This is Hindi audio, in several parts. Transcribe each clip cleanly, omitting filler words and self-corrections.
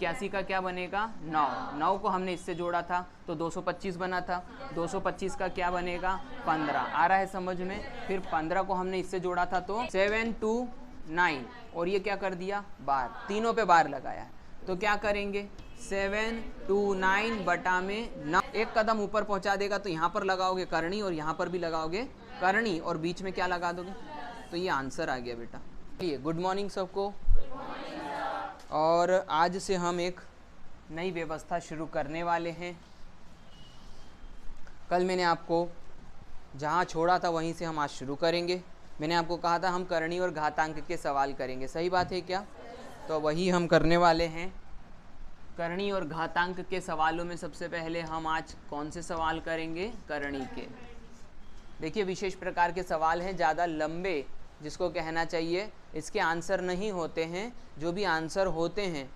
81 का क्या बनेगा 9, 9 को हमने इससे जोड़ा था तो 225 बना था, 225 का क्या बनेगा 15, आ रहा है समझ में। फिर 15 को हमने इससे जोड़ा था तो 7 2 9 और ये क्या कर दिया बार, तीनों पे बार लगाया है तो क्या करेंगे 7 2 9 बटा में 9, एक कदम ऊपर पहुंचा देगा तो यहाँ पर लगाओगे करणी और यहाँ पर भी लगाओगे करणी और बीच में क्या लगा दोगे, तो ये आंसर आ गया बेटा। ये गुड मॉर्निंग सबको। और आज से हम एक नई व्यवस्था शुरू करने वाले हैं। कल मैंने आपको जहाँ छोड़ा था वहीं से हम आज शुरू करेंगे। मैंने आपको कहा था हम करणी और घातांक के सवाल करेंगे, सही बात है क्या? तो वही हम करने वाले हैं। करणी और घातांक के सवालों में सबसे पहले हम आज कौन से सवाल करेंगे, करणी के। देखिए विशेष प्रकार के सवाल हैं, ज़्यादा लंबे जिसको कहना चाहिए इसके आंसर नहीं होते हैं, जो भी आंसर होते हैं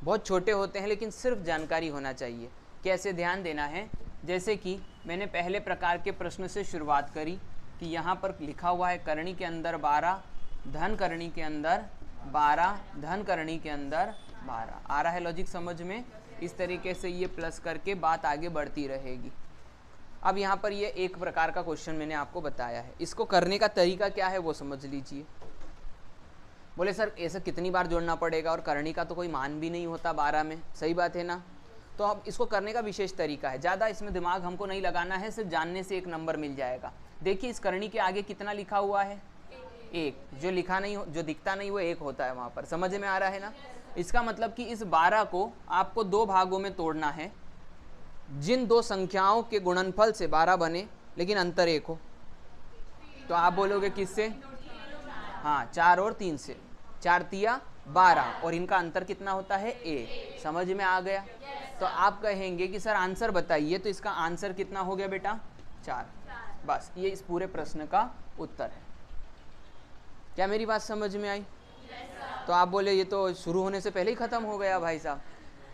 बहुत छोटे होते हैं लेकिन सिर्फ जानकारी होना चाहिए। कैसे ध्यान देना है, जैसे कि मैंने पहले प्रकार के प्रश्न से शुरुआत करी कि यहाँ पर लिखा हुआ है करणी के अंदर 12, धन करणी के अंदर 12, धन करणी के अंदर 12, आ रहा है लॉजिक समझ में। इस तरीके से ये प्लस करके बात आगे बढ़ती रहेगी। अब यहाँ पर ये एक प्रकार का क्वेश्चन मैंने आपको बताया है, इसको करने का तरीका क्या है वो समझ लीजिए। बोले सर ऐसा कितनी बार जोड़ना पड़ेगा, और करणी का तो कोई मान भी नहीं होता 12 में, सही बात है ना। तो अब इसको करने का विशेष तरीका है, ज़्यादा इसमें दिमाग हमको नहीं लगाना है, सिर्फ जानने से एक नंबर मिल जाएगा। देखिए इस करणी के आगे कितना लिखा हुआ है, एक, जो लिखा नहीं हो, जो दिखता नहीं वो एक होता है वहाँ पर, समझ में आ रहा है ना। इसका मतलब कि इस 12 को आपको दो भागों में तोड़ना है, जिन दो संख्याओं के गुणनफल से 12 बने लेकिन अंतर एक हो। तो आप बोलोगे किससे, हाँ 4 और 3 से, 4 तिया 12 और इनका अंतर कितना होता है ए, समझ में आ गया। तो आप कहेंगे कि सर आंसर बताइए, तो इसका आंसर कितना हो गया बेटा 4, बस ये इस पूरे प्रश्न का उत्तर है। क्या मेरी बात समझ में आई? तो आप बोले ये तो शुरू होने से पहले ही खत्म हो गया भाई साहब,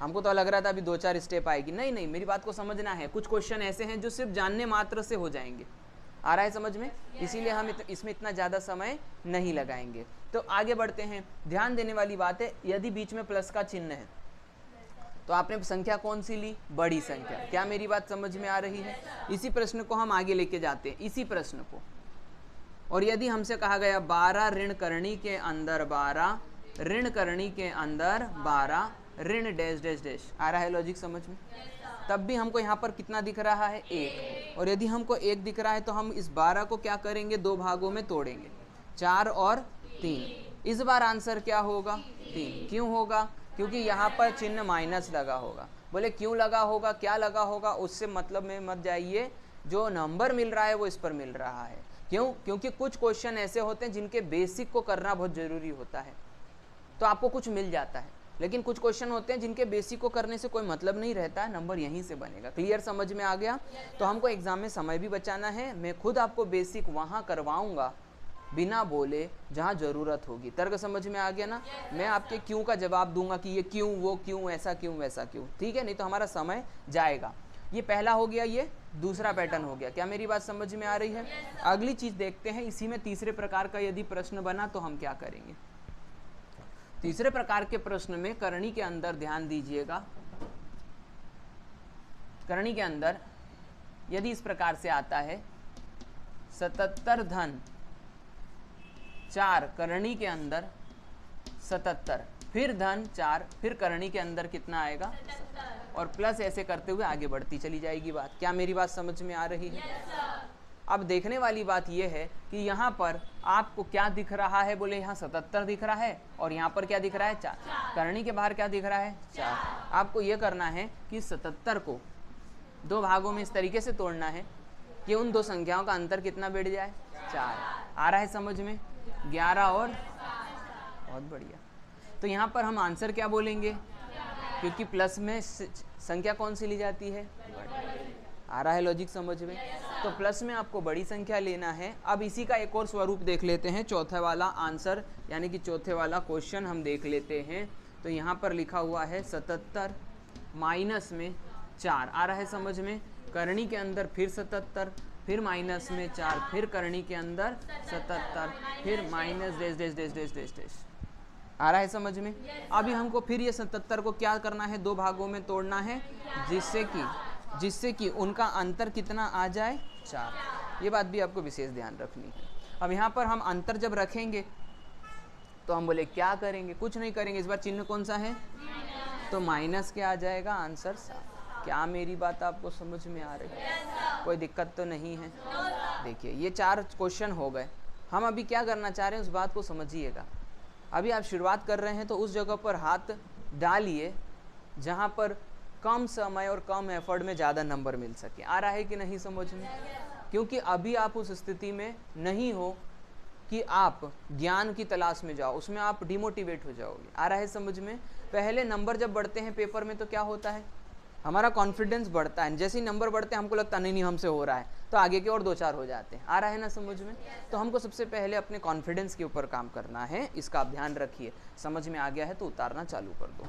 हमको तो लग रहा था अभी 2-4 स्टेप आएगी। नहीं नहीं, मेरी बात को समझना है। कुछ क्वेश्चन ऐसे हैं जो सिर्फ जानने मात्र से हो जाएंगे, आ रहा है समझ में, इसीलिए हम इसमें इतना ज़्यादा समय नहीं लगाएंगे। तो आगे बढ़ते हैं। ध्यान देने वाली बात है, यदि बीच में प्लस का चिन्ह है तो आपने संख्या कौन सी ली, बड़ी संख्या। क्या मेरी बात समझ में आ रही है? इसी प्रश्न को हम आगे लेके जाते हैं, इसी प्रश्न को। और यदि हमसे कहा गया 12 ऋण करणी के अंदर 12, ऋण करणी के अंदर 12, ऋण डैश डैश डैश, आ रहा है लॉजिक समझ में। तब भी हमको यहाँ पर कितना दिख रहा है, एक। और यदि हमको एक दिख रहा है तो हम इस 12 को क्या करेंगे, दो भागों में तोड़ेंगे, 4 और 3। इस बार आंसर क्या होगा, 3। क्यों होगा, क्योंकि यहाँ पर चिन्ह माइनस लगा होगा। बोले क्यों लगा होगा, क्या लगा होगा, उससे मतलब में मत जाइए, जो नंबर मिल रहा है वो इस पर मिल रहा है। क्यों? क्योंकि कुछ क्वेश्चन ऐसे होते हैं जिनके बेसिक को करना बहुत ज़रूरी होता है, तो आपको कुछ मिल जाता है। लेकिन कुछ क्वेश्चन होते हैं जिनके बेसिक को करने से कोई मतलब नहीं रहता है, नंबर यहीं से बनेगा। क्लियर समझ में आ गया? तो हमको एग्जाम में समय भी बचाना है, मैं खुद आपको बेसिक वहाँ करवाऊँगा बिना बोले जहाँ ज़रूरत होगी। तर्क समझ में आ गया ना। मैं आपके क्यों का जवाब दूंगा कि ये क्यों, वो क्यों, ऐसा क्यों, वैसा क्यों, ठीक है, नहीं तो हमारा समय जाएगा। ये पहला हो गया, ये दूसरा पैटर्न हो गया। क्या मेरी बात समझ में आ रही है? अगली चीज़ देखते हैं, इसी में तीसरे प्रकार का यदि प्रश्न बना तो हम क्या करेंगे। तीसरे प्रकार के प्रश्न में करणी के अंदर ध्यान दीजिएगा, करणी के अंदर यदि इस प्रकार से आता है 77 धन 4, करणी के अंदर 77, फिर धन 4, फिर करणी के अंदर कितना आएगा, और प्लस ऐसे करते हुए आगे बढ़ती चली जाएगी बात। क्या मेरी बात समझ में आ रही है? अब देखने वाली बात यह है कि यहाँ पर आपको क्या दिख रहा है, बोले यहाँ 77 दिख रहा है और यहाँ पर क्या दिख रहा है, 4। करणी के बाहर क्या दिख रहा है, 4। आपको ये करना है कि 77 को दो भागों में इस तरीके से तोड़ना है कि उन दो संख्याओं का अंतर कितना बैठ जाए, 4। आ रहा है समझ में, 11 और, बहुत बढ़िया। तो यहाँ पर हम आंसर क्या बोलेंगे, क्योंकि प्लस में संख्या कौन सी ली जाती है, आ रहा है लॉजिक समझ में। तो प्लस में आपको बड़ी संख्या लेना है। अब इसी का एक और स्वरूप देख लेते हैं, चौथे वाला आंसर यानी कि चौथे वाला क्वेश्चन हम देख लेते हैं। तो यहाँ पर लिखा हुआ है 77 माइनस में 4, आ रहा है समझ में। करणी के अंदर फिर 77, फिर माइनस में 4, फिर करणी के अंदर 77, फिर minus dash dash dash dash dash dash. आ रहा है समझ में? अभी हमको फिर ये 77 को क्या करना है, 2 भागों में तोड़ना है, जिससे कि उनका अंतर कितना आ जाए, 4। ये बात भी आपको विशेष ध्यान रखनी है। अब यहाँ पर हम अंतर जब रखेंगे तो हम बोले क्या करेंगे, कुछ नहीं करेंगे, इस बार चिन्ह कौन सा है, तो माइनस के आ जाएगा, आंसर 7। क्या मेरी बात आपको समझ में आ रही है? कोई दिक्कत तो नहीं है? देखिए ये 4 क्वेश्चन हो गए। हम अभी क्या करना चाह रहे हैं उस बात को समझिएगा। अभी आप शुरुआत कर रहे हैं तो उस जगह पर हाथ डालिए जहाँ पर कम समय और कम एफर्ट में ज़्यादा नंबर मिल सके। आ रहा है कि नहीं समझ में? क्योंकि अभी आप उस स्थिति में नहीं हो कि आप ज्ञान की तलाश में जाओ, उसमें आप डिमोटिवेट हो जाओगे। आ रहा है समझ में? पहले नंबर जब बढ़ते हैं पेपर में तो क्या होता है, हमारा कॉन्फिडेंस बढ़ता है। जैसे ही नंबर बढ़ते हैं हमको लगता नहीं हमसे हो रहा है, तो आगे के और 2-4 हो जाते हैं। आ रहा है ना समझ में? तो हमको सबसे पहले अपने कॉन्फिडेंस के ऊपर काम करना है, इसका आप ध्यान रखिए। समझ में आ गया है तो उतारना चालू कर दो।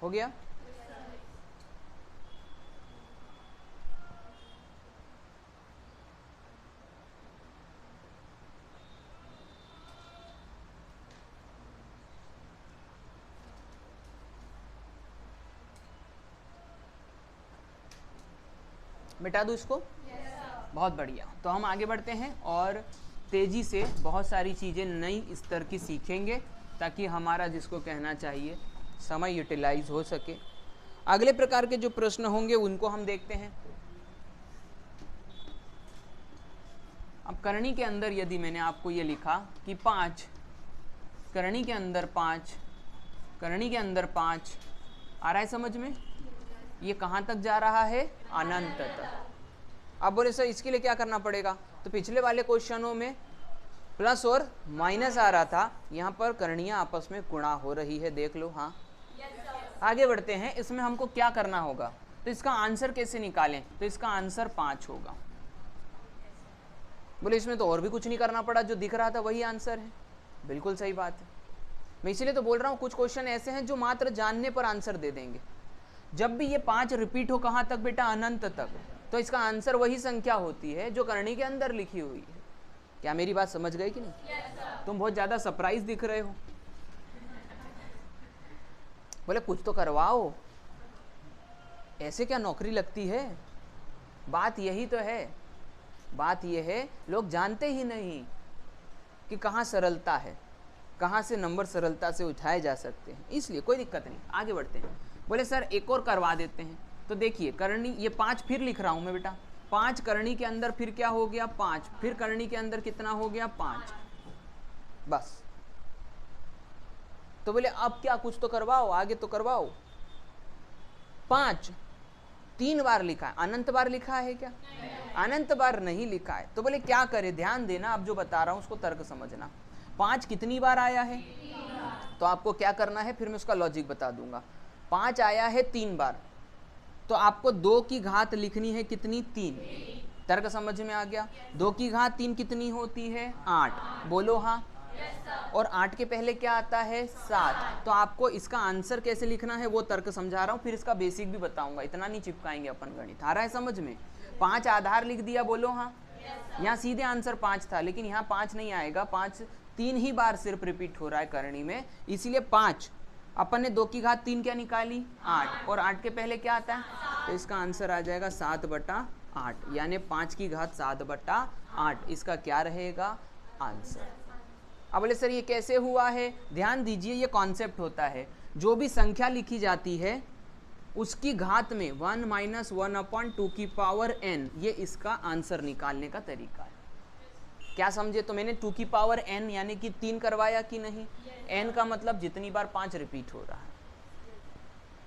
हो गया? मिटा दूँ इसको? बहुत बढ़िया। तो हम आगे बढ़ते हैं और तेज़ी से बहुत सारी चीज़ें नई स्तर की सीखेंगे ताकि हमारा जिसको कहना चाहिए समय यूटिलाइज हो सके। अगले प्रकार के जो प्रश्न होंगे उनको हम देखते हैं। अब करणी के अंदर यदि मैंने आपको ये लिखा कि 5, करणी के अंदर 5, करणी के अंदर 5, आ रहा है समझ में? ये कहाँ तक जा रहा है? अनंत तक। अब बोले सर इसके लिए क्या करना पड़ेगा? तो पिछले वाले क्वेश्चनों में प्लस और माइनस आ रहा था, यहाँ पर करणियाँ आपस में गुणा हो रही है, देख लो। हाँ आगे बढ़ते हैं। इसमें हमको क्या करना होगा, तो इसका आंसर कैसे निकालें? तो इसका आंसर 5 होगा। बोले इसमें तो और भी कुछ नहीं करना पड़ा, जो दिख रहा था वही आंसर है। बिल्कुल सही बात है। मैं इसीलिए तो बोल रहा हूँ कुछ क्वेश्चन ऐसे हैं जो मात्र जानने पर आंसर दे देंगे। जब भी ये 5 रिपीट हो, कहाँ तक बेटा? अनंत तक, तो इसका आंसर वही संख्या होती है जो करणी के अंदर लिखी हुई है। क्या मेरी बात समझ गई कि नहीं? तुम बहुत ज़्यादा सरप्राइज दिख रहे हो। बोले कुछ तो करवाओ, ऐसे क्या नौकरी लगती है? बात यही तो है, बात यह है लोग जानते ही नहीं कि कहाँ सरलता है, कहाँ से नंबर सरलता से उठाए जा सकते हैं। इसलिए कोई दिक्कत नहीं, आगे बढ़ते हैं। बोले सर एक और करवा देते हैं। तो देखिए करणी, ये 5 फिर लिख रहा हूँ मैं बेटा। 5 करणी के अंदर फिर क्या हो गया? 5, फिर करणी के अंदर कितना हो गया? 5, बस। तो बोले अब क्या, कुछ तो करवाओ, आगे तो करवाओ। 5 3 बार लिखा है, अनंत बार लिखा है क्या? अनंत बार नहीं लिखा है। तो बोले क्या करे? ध्यान देना, अब जो बता रहा हूं उसको तर्क समझना। 5 कितनी बार आया है? तो आपको क्या करना है, फिर मैं उसका लॉजिक बता दूंगा। 5 आया है 3 बार, तो आपको 2 की घात लिखनी है कितनी? 3। तर्क समझ में आ गया? 2 की घात 3 कितनी होती है? 8। बोलो हाँ। और 8 के पहले क्या आता है 7। तो आपको इसका आंसर कैसे लिखना है वो तर्क समझा रहा हूँ, फिर इसका बेसिक भी बताऊंगा, इतना नहीं चिपकाएंगे अपन गणित। आ रहा है समझ में? 5 आधार लिख दिया, बोलो हाँ। यहाँ सीधे आंसर 5 था, लेकिन यहाँ 5 नहीं आएगा, 5 3 ही बार सिर्फ रिपीट हो रहा है करनी में, इसीलिए 5। अपन ने 2 की घात 3 क्या निकाली 8, और 8 के पहले क्या आता है, तो इसका आंसर आ जाएगा 7/8, यानी 5 की घात 7/8 इसका क्या रहेगा आंसर। अब बोले सर ये कैसे हुआ है? ध्यान दीजिए, ये कॉन्सेप्ट होता है, जो भी संख्या लिखी जाती है उसकी घात में 1 - 1/2 की पावर n, ये इसका आंसर निकालने का तरीका है। क्या समझे? तो मैंने 2 की पावर n यानी कि 3 करवाया कि नहीं? n का मतलब जितनी बार 5 रिपीट हो रहा है।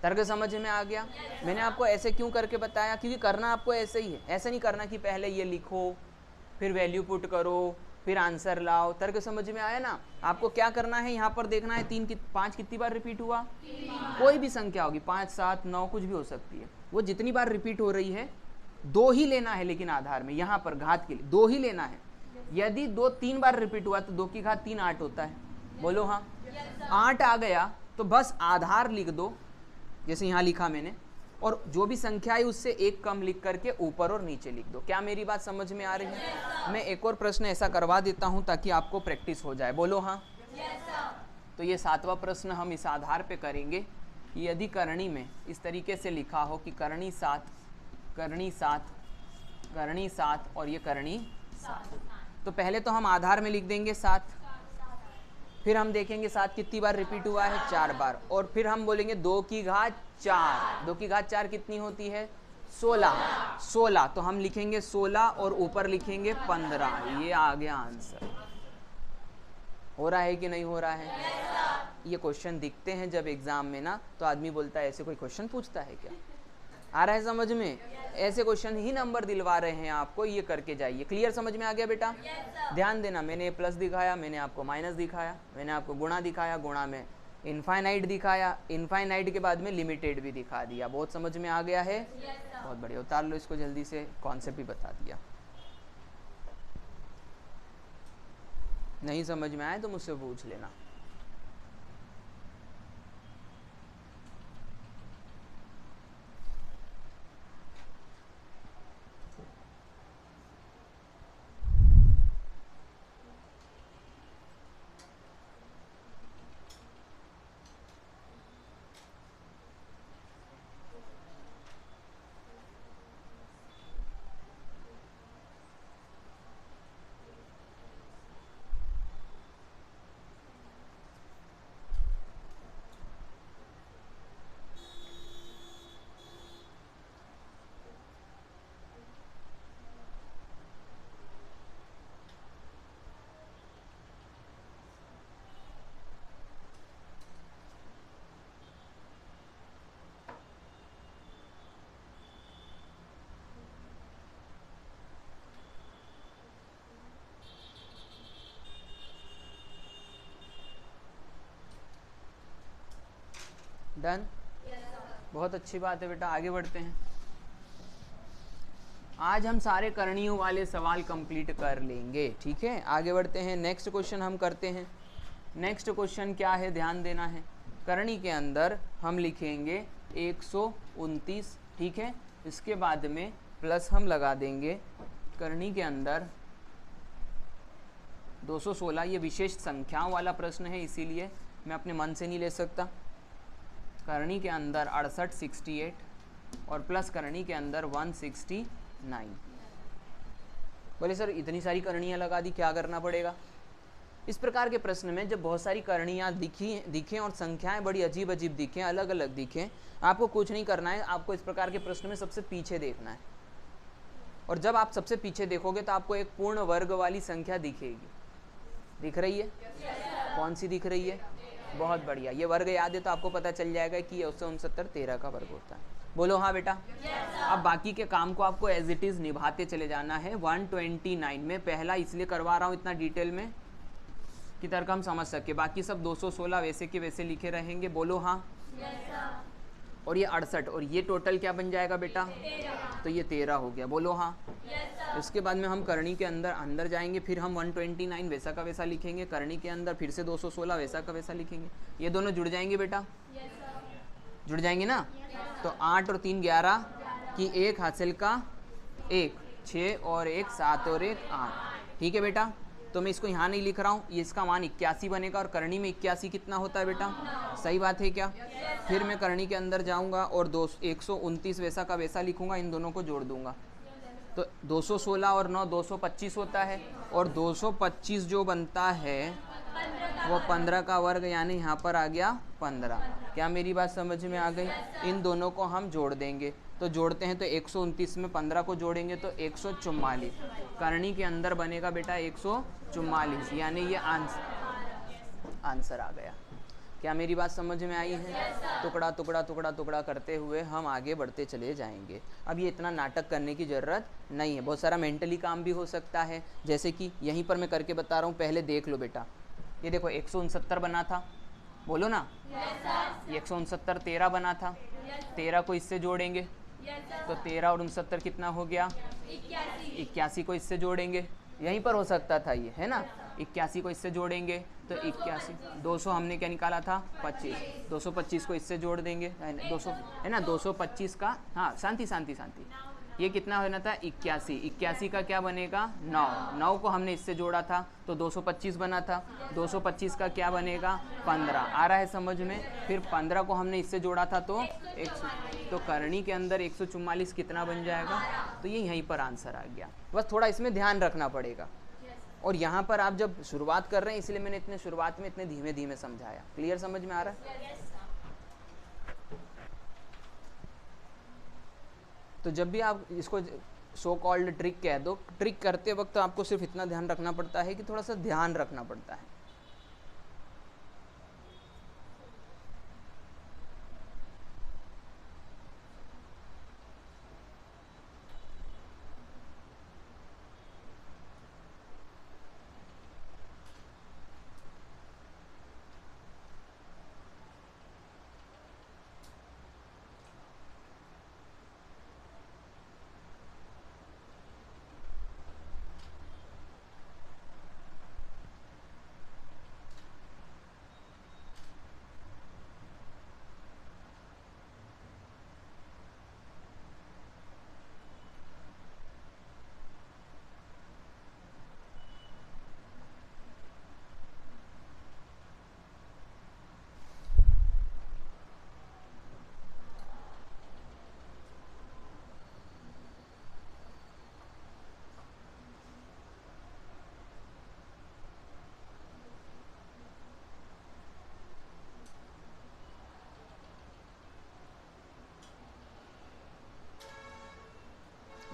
तर्क समझ में आ गया? मैंने आपको ऐसे क्यों करके बताया, क्योंकि करना आपको ऐसे ही है। ऐसे नहीं करना कि पहले ये लिखो फिर वैल्यू पुट करो फिर आंसर लाओ। तर्क समझ में आया ना? आपको क्या करना है, यहाँ पर देखना है 5 कितनी बार रिपीट हुआ, कोई भी संख्या होगी, 5 7 9 कुछ भी हो सकती है, वो जितनी बार रिपीट हो रही है 2 ही लेना है, लेकिन आधार में यहाँ पर घात के लिए 2 ही लेना है। यदि 2 3 बार रिपीट हुआ तो 2 की घात 3 8 होता है, बोलो हाँ। 8 आ गया तो बस आधार लिख दो, जैसे यहाँ लिखा मैंने, और जो भी संख्या है उससे एक कम लिख करके ऊपर और नीचे लिख दो। क्या मेरी बात समझ में आ रही है? मैं एक और प्रश्न ऐसा करवा देता हूँ ताकि आपको प्रैक्टिस हो जाए, बोलो हाँ। तो ये 7वां प्रश्न हम इस आधार पे करेंगे कि यदि करणी में इस तरीके से लिखा हो कि करणी 7 करणी 7 करणी 7 और ये करणी 7, तो पहले तो हम आधार में लिख देंगे 7, फिर हम देखेंगे 7 कितनी बार रिपीट हुआ है 4 बार, और फिर हम बोलेंगे 2 की घात 4, 2 की घात 4 कितनी होती है 16, तो हम लिखेंगे 16 और ऊपर लिखेंगे 15। ये आ गया आंसर। हो रहा है कि नहीं हो रहा है? ये क्वेश्चन दिखते हैं जब एग्जाम में ना, तो आदमी बोलता है ऐसे कोई क्वेश्चन पूछता है क्या? आ रहा है समझ में? ऐसे क्वेश्चन ही नंबर दिलवा रहे हैं आपको, ये करके जाइए। क्लियर समझ में आ गया बेटा? ध्यान देना, मैंने प्लस दिखाया, मैंने आपको माइनस दिखाया, मैंने आपको गुणा दिखाया, गुणा में इनफाइनाइट दिखाया, इनफाइनाइट के बाद में लिमिटेड भी दिखा दिया। बहुत समझ में आ गया है? बहुत बढ़िया। उतार लो इसको जल्दी से, कॉन्सेप्ट भी बता दिया। नहीं समझ में आए तो मुझसे पूछ लेना। डन? बहुत अच्छी बात है बेटा, आगे बढ़ते हैं। आज हम सारे करणियों वाले सवाल कंप्लीट कर लेंगे, ठीक है? आगे बढ़ते हैं, नेक्स्ट क्वेश्चन हम करते हैं। नेक्स्ट क्वेश्चन क्या है, ध्यान देना है। करणी के अंदर हम लिखेंगे 129, ठीक है? इसके बाद में प्लस हम लगा देंगे। करणी के अंदर 216, ये विशेष संख्याओं वाला प्रश्न है, इसीलिए मैं अपने मन से नहीं ले सकता। करणी के अंदर 68 68 और प्लस करणी के अंदर 169। बोले सर इतनी सारी करणियाँ लगा दी, क्या करना पड़ेगा? इस प्रकार के प्रश्न में जब बहुत सारी करणियाँ दिखें और संख्याएं बड़ी अजीब अजीब दिखें, अलग अलग दिखें, आपको कुछ नहीं करना है, आपको इस प्रकार के प्रश्न में सबसे पीछे देखना है। और जब आप सबसे पीछे देखोगे तो आपको एक पूर्ण वर्ग वाली संख्या दिखेगी। दिख रही है? कौन सी दिख रही है? बहुत बढ़िया। ये वर्ग याद है तो आपको पता चल जाएगा कि ये 169 13 का वर्ग होता है। बोलो हाँ बेटा। अब बाकी के काम को आपको एज इट इज़ निभाते चले जाना है। 129 में पहला इसलिए करवा रहा हूँ इतना डिटेल में कि तर्क हम समझ सके, बाकी सब 216 वैसे के वैसे लिखे रहेंगे। बोलो हाँ। और ये 68 और ये टोटल क्या बन जाएगा बेटा? तो ये 13 हो गया, बोलो हाँ। इसके बाद में हम करनी के अंदर जाएंगे, फिर हम 129 वैसा का वैसा लिखेंगे, करनी के अंदर फिर से 216 वैसा का वैसा लिखेंगे। ये दोनों जुड़ जाएंगे बेटा? जुड़ जाएंगे ना? तो 8 और 3 11 की 1 हासिल का 1 6 और 1 7 और 1 8। ठीक है बेटा, तो मैं इसको यहाँ नहीं लिख रहा हूँ, ये इसका मान 81 बनेगा और करनी में 81 कितना होता है बेटा? सही बात है क्या? फिर मैं करनी के अंदर जाऊँगा और 129 वैसा का वैसा लिखूँगा, इन दोनों को जोड़ दूँगा। तो 216 और 9 225 होता है, और 225 जो बनता है वो 15 का वर्ग, यानी यहाँ पर आ गया 15। क्या मेरी बात समझ में आ गई? इन दोनों को हम जोड़ देंगे, तो जोड़ते हैं तो 129 में 15 को जोड़ेंगे तो 144। करनी के अंदर बनेगा बेटा 144, यानी ये आंसर आ गया। क्या मेरी बात समझ में आई है? टुकड़ा टुकड़ा टुकड़ा टुकड़ा करते हुए हम आगे बढ़ते चले जाएंगे। अब ये इतना नाटक करने की ज़रूरत नहीं है, बहुत सारा मेंटली काम भी हो सकता है, जैसे कि यहीं पर मैं करके बता रहा हूँ। पहले देख लो बेटा, ये देखो 169 बना था, बोलो ना। ये 169 13 बना था, 13 को इससे जोड़ेंगे तो 13 और 69 कितना हो गया? 81 को इससे जोड़ेंगे, यहीं पर हो सकता था ये, है ना। 81 को इससे जोड़ेंगे तो 81, 200 हमने क्या निकाला था? 25, 225 को इससे जोड़ देंगे, 200 है ना, 225 का, हाँ शांति शांति शांति, ये कितना होना था? 81, 81 का क्या बनेगा? 9, 9 को हमने इससे जोड़ा था तो 225 बना था, 225 का क्या बनेगा? 15। आ रहा है समझ में? फिर 15 को हमने इससे जोड़ा था तो 100, तो करनी के अंदर 144 कितना बन जाएगा? तो ये यहीं पर आंसर आ गया। बस थोड़ा इसमें ध्यान रखना पड़ेगा, और यहाँ पर आप जब शुरुआत कर रहे हैं इसलिए मैंने इतने शुरुआत में इतने धीमे धीमे समझाया। क्लियर समझ में आ रहा है? तो जब भी आप इसको सो कॉल्ड ट्रिक कह दो, ट्रिक करते वक्त आपको सिर्फ इतना ध्यान रखना पड़ता है कि थोड़ा सा ध्यान रखना पड़ता है।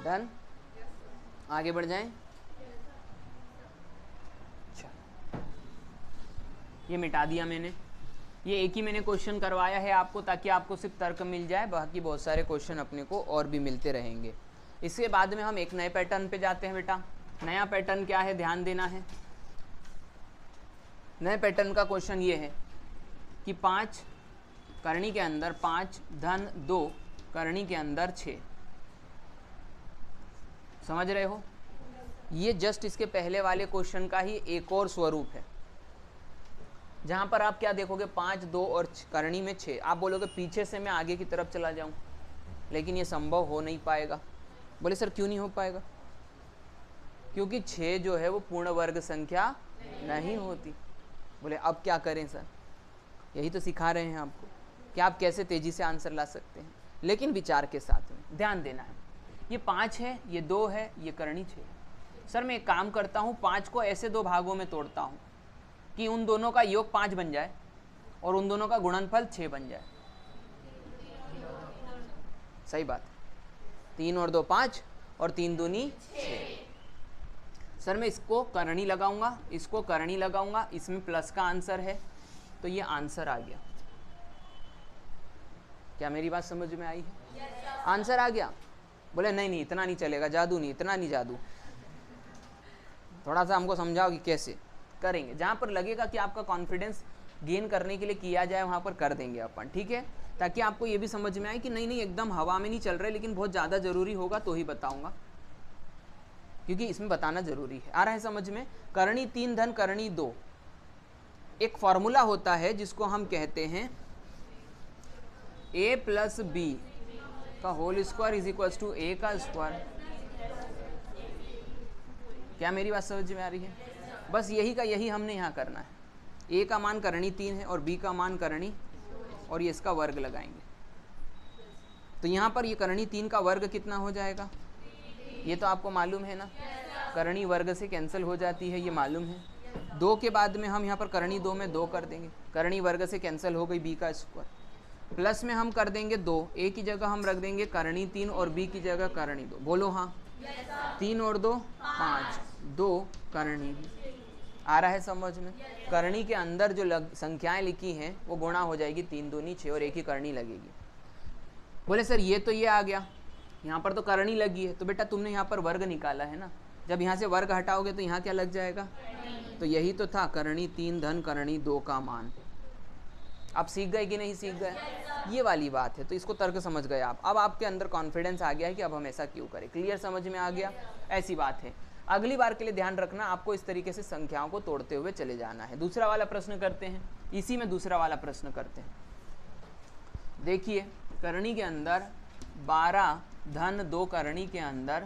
डन? आगे बढ़ जाएं। अच्छा, ये मिटा दिया मैंने, ये एक ही मैंने क्वेश्चन करवाया है आपको ताकि आपको सिर्फ तर्क मिल जाए, बाकी बहुत सारे क्वेश्चन अपने को और भी मिलते रहेंगे। इसके बाद में हम एक नए पैटर्न पे जाते हैं बेटा। नया पैटर्न क्या है? ध्यान देना है। नए पैटर्न का क्वेश्चन ये है कि 5 करनी के अंदर 5 धन 2 करनी के अंदर 6। समझ रहे हो? ये जस्ट इसके पहले वाले क्वेश्चन का ही एक और स्वरूप है, जहां पर आप क्या देखोगे? 5 2 और करनी में 6। आप बोलोगे पीछे से मैं आगे की तरफ चला जाऊं, लेकिन ये संभव हो नहीं पाएगा। बोले सर क्यों नहीं हो पाएगा? क्योंकि 6 जो है वो पूर्ण वर्ग संख्या नहीं होती। बोले अब क्या करें सर? यही तो सिखा रहे हैं आपको कि आप कैसे तेजी से आंसर ला सकते हैं, लेकिन विचार के साथ में। ध्यान देना है, ये 5 है, ये 2 है, ये करनी 6 है। सर मैं एक काम करता हूँ, 5 को ऐसे 2 भागों में तोड़ता हूँ कि उन दोनों का योग 5 बन जाए और उन दोनों का गुणनफल 6 बन जाए। सही बात है। 3 और 2 5 और 3 दूनी 6। सर मैं इसको करनी लगाऊंगा, इसको करनी लगाऊंगा, इसमें प्लस का आंसर है, तो ये आंसर आ गया। क्या मेरी बात समझ में आई है? आंसर आ गया। बोले नहीं नहीं इतना नहीं चलेगा, जादू नहीं, इतना नहीं जादू, थोड़ा सा हमको समझाओ कि कैसे करेंगे। जहाँ पर लगेगा कि आपका कॉन्फिडेंस गेन करने के लिए किया जाए वहाँ पर कर देंगे अपन, ठीक है, ताकि आपको ये भी समझ में आए कि नहीं नहीं एकदम हवा में नहीं चल रहे, लेकिन बहुत ज़्यादा ज़रूरी होगा तो ही बताऊँगा, क्योंकि इसमें बताना ज़रूरी है। आ रहा है समझ में? करणी 3 धन करणी 2, एक फॉर्मूला होता है जिसको हम कहते हैं a प्लस बी का whole square is equal to a का स्क्वायर। क्या मेरी बात समझ में आ रही है? बस यही का यही हमने यहाँ करना है। a का मान करणी 3 है और b का मान करणी, और ये इसका वर्ग लगाएंगे, तो यहाँ पर ये करणी 3 का वर्ग कितना हो जाएगा? ये तो आपको मालूम है ना, करणी वर्ग से कैंसिल हो जाती है, ये मालूम है। 2 के बाद में हम यहाँ पर करणी 2 में 2 कर देंगे, करणी वर्ग से कैंसिल हो गई b का स्क्वायर, प्लस में हम कर देंगे 2, a की जगह हम रख देंगे करणी 3 और b की जगह करणी 2। बोलो हाँ। 3 और 2 5, 2 करणी। आ रहा है समझ में? करणी के अंदर जो संख्याएं लिखी हैं वो गुणा हो जाएगी, 3 दूनी 6 और एक ही करणी लगेगी। बोले सर ये तो ये आ गया, यहाँ पर तो करणी लगी है, तो बेटा तुमने यहाँ पर वर्ग निकाला है ना, जब यहाँ से वर्ग हटाओगे तो यहाँ क्या लग जाएगा? तो यही तो था करणी 3 धन करणी 2 का मान। आप सीख गए कि नहीं सीख गए? ये वाली बात है, तो इसको तर्क समझ गए आप। अब आपके अंदर कॉन्फिडेंस आ गया है कि अब हम ऐसा क्यों करें, क्लियर समझ में आ गया? ऐसी बात है। अगली बार के लिए ध्यान रखना, आपको इस तरीके से संख्याओं को तोड़ते हुए चले जाना है। दूसरा वाला प्रश्न करते हैं, इसी में दूसरा वाला प्रश्न करते हैं। देखिए करणी के अंदर 12 धन 2 करणी के अंदर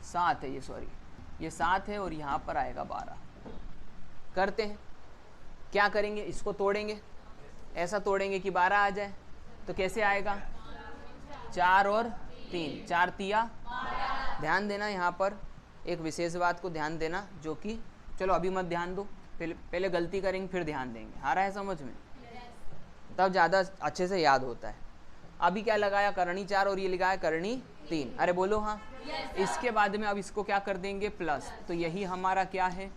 7 है, ये सॉरी ये 7 है और यहाँ पर आएगा 12। करते हैं, क्या करेंगे? इसको तोड़ेंगे, ऐसा तोड़ेंगे कि 12 आ जाए, तो कैसे आएगा? 4 और 3, 4 तिया। ध्यान देना यहाँ पर एक विशेष बात को ध्यान देना, जो कि चलो अभी मत ध्यान दो, पहले गलती करेंगे फिर ध्यान देंगे। आ रहा है समझ में? तब ज़्यादा अच्छे से याद होता है। अभी क्या लगाया? करणी 4 और ये लगाया करणी 3। अरे बोलो हाँ। इसके बाद में अब इसको क्या कर देंगे? प्लस, तो यही हमारा क्या है?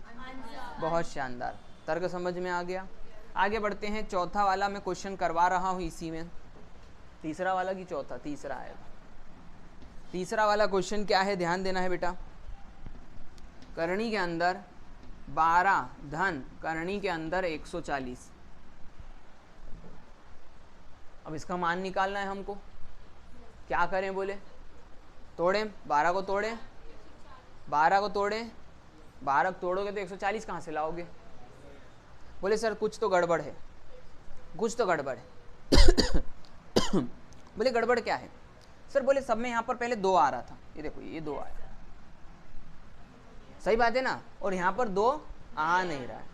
बहुत शानदार, तर्क समझ में आ गया। आगे बढ़ते हैं, चौथा वाला मैं क्वेश्चन करवा रहा हूँ इसी में। तीसरा वाला कि चौथा? तीसरा आएगा। तीसरा वाला क्वेश्चन क्या है? ध्यान देना है बेटा। करणी के अंदर 12 धन करणी के अंदर 140। अब इसका मान निकालना है हमको। क्या करें? बोले तोड़ें, 12 को तोड़ें, 12 को तोड़ें, 12 तोड़ोगे तो 140 कहाँ से लाओगे? बोले सर कुछ तो गड़बड़ है, कुछ तो गड़बड़ है। बोले गड़बड़ क्या है? सर बोले सब में यहाँ पर पहले 2 आ रहा था, ये देखो ये 2 आया, सही बात है ना, और यहाँ पर 2 आ नहीं रहा है।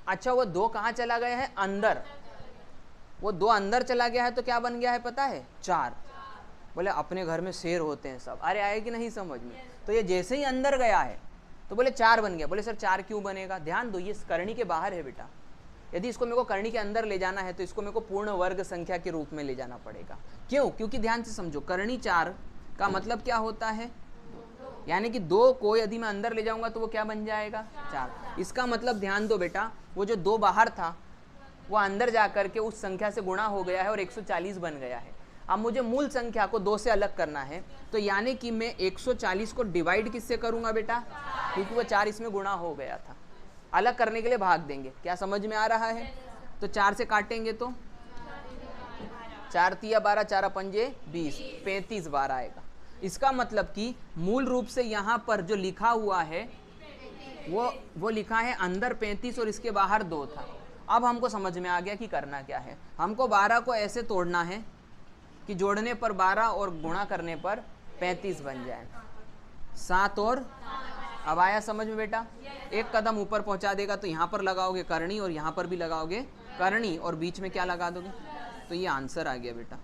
अच्छा वो 2 कहाँ चला गया है? अंदर। वो 2 अंदर चला गया है तो क्या बन गया है पता है? 4। बोले अपने घर में शेर होते हैं सब। अरे आए कि नहीं समझ में? तो ये जैसे ही अंदर गया है तो बोले 4 बन गया। बोले सर 4 क्यों बनेगा? ध्यान दो, ये करणी के बाहर है बेटा। यदि इसको मेरे को करणी के अंदर ले जाना है तो इसको मेरे को पूर्ण वर्ग संख्या के रूप में ले जाना पड़ेगा। क्यों? क्योंकि ध्यान से समझो, करणी 4 का मतलब क्या होता है? यानी कि 2 को यदि मैं अंदर ले जाऊंगा तो वो क्या बन जाएगा? 4। इसका मतलब ध्यान दो बेटा, वो जो 2 बाहर था वो अंदर जा करके उस संख्या से गुणा हो गया है और 140 बन गया है। अब मुझे मूल संख्या को 2 से अलग करना है, तो यानी कि मैं 140 को डिवाइड किससे करूंगा बेटा? क्योंकि वो 4 इसमें गुणा हो गया था। अलग करने के लिए भाग देंगे। क्या समझ में आ रहा है? तो 4 से काटेंगे तो 4 तिया 12, 4 पंजे 20, 35 बार आएगा। इसका मतलब कि मूल रूप से यहाँ पर जो लिखा हुआ है वो लिखा है अंदर 35 और इसके बाहर 2 था। अब हमको समझ में आ गया कि करना क्या है। हमको 12 को ऐसे तोड़ना है कि जोड़ने पर 12 और गुणा करने पर 35 बन जाए। 7 और अब आया समझ में बेटा? एक कदम ऊपर पहुंचा देगा तो यहाँ पर लगाओगे करणी और यहाँ पर भी लगाओगे करणी और बीच में क्या लगा दोगे? तो ये आंसर आ गया बेटा।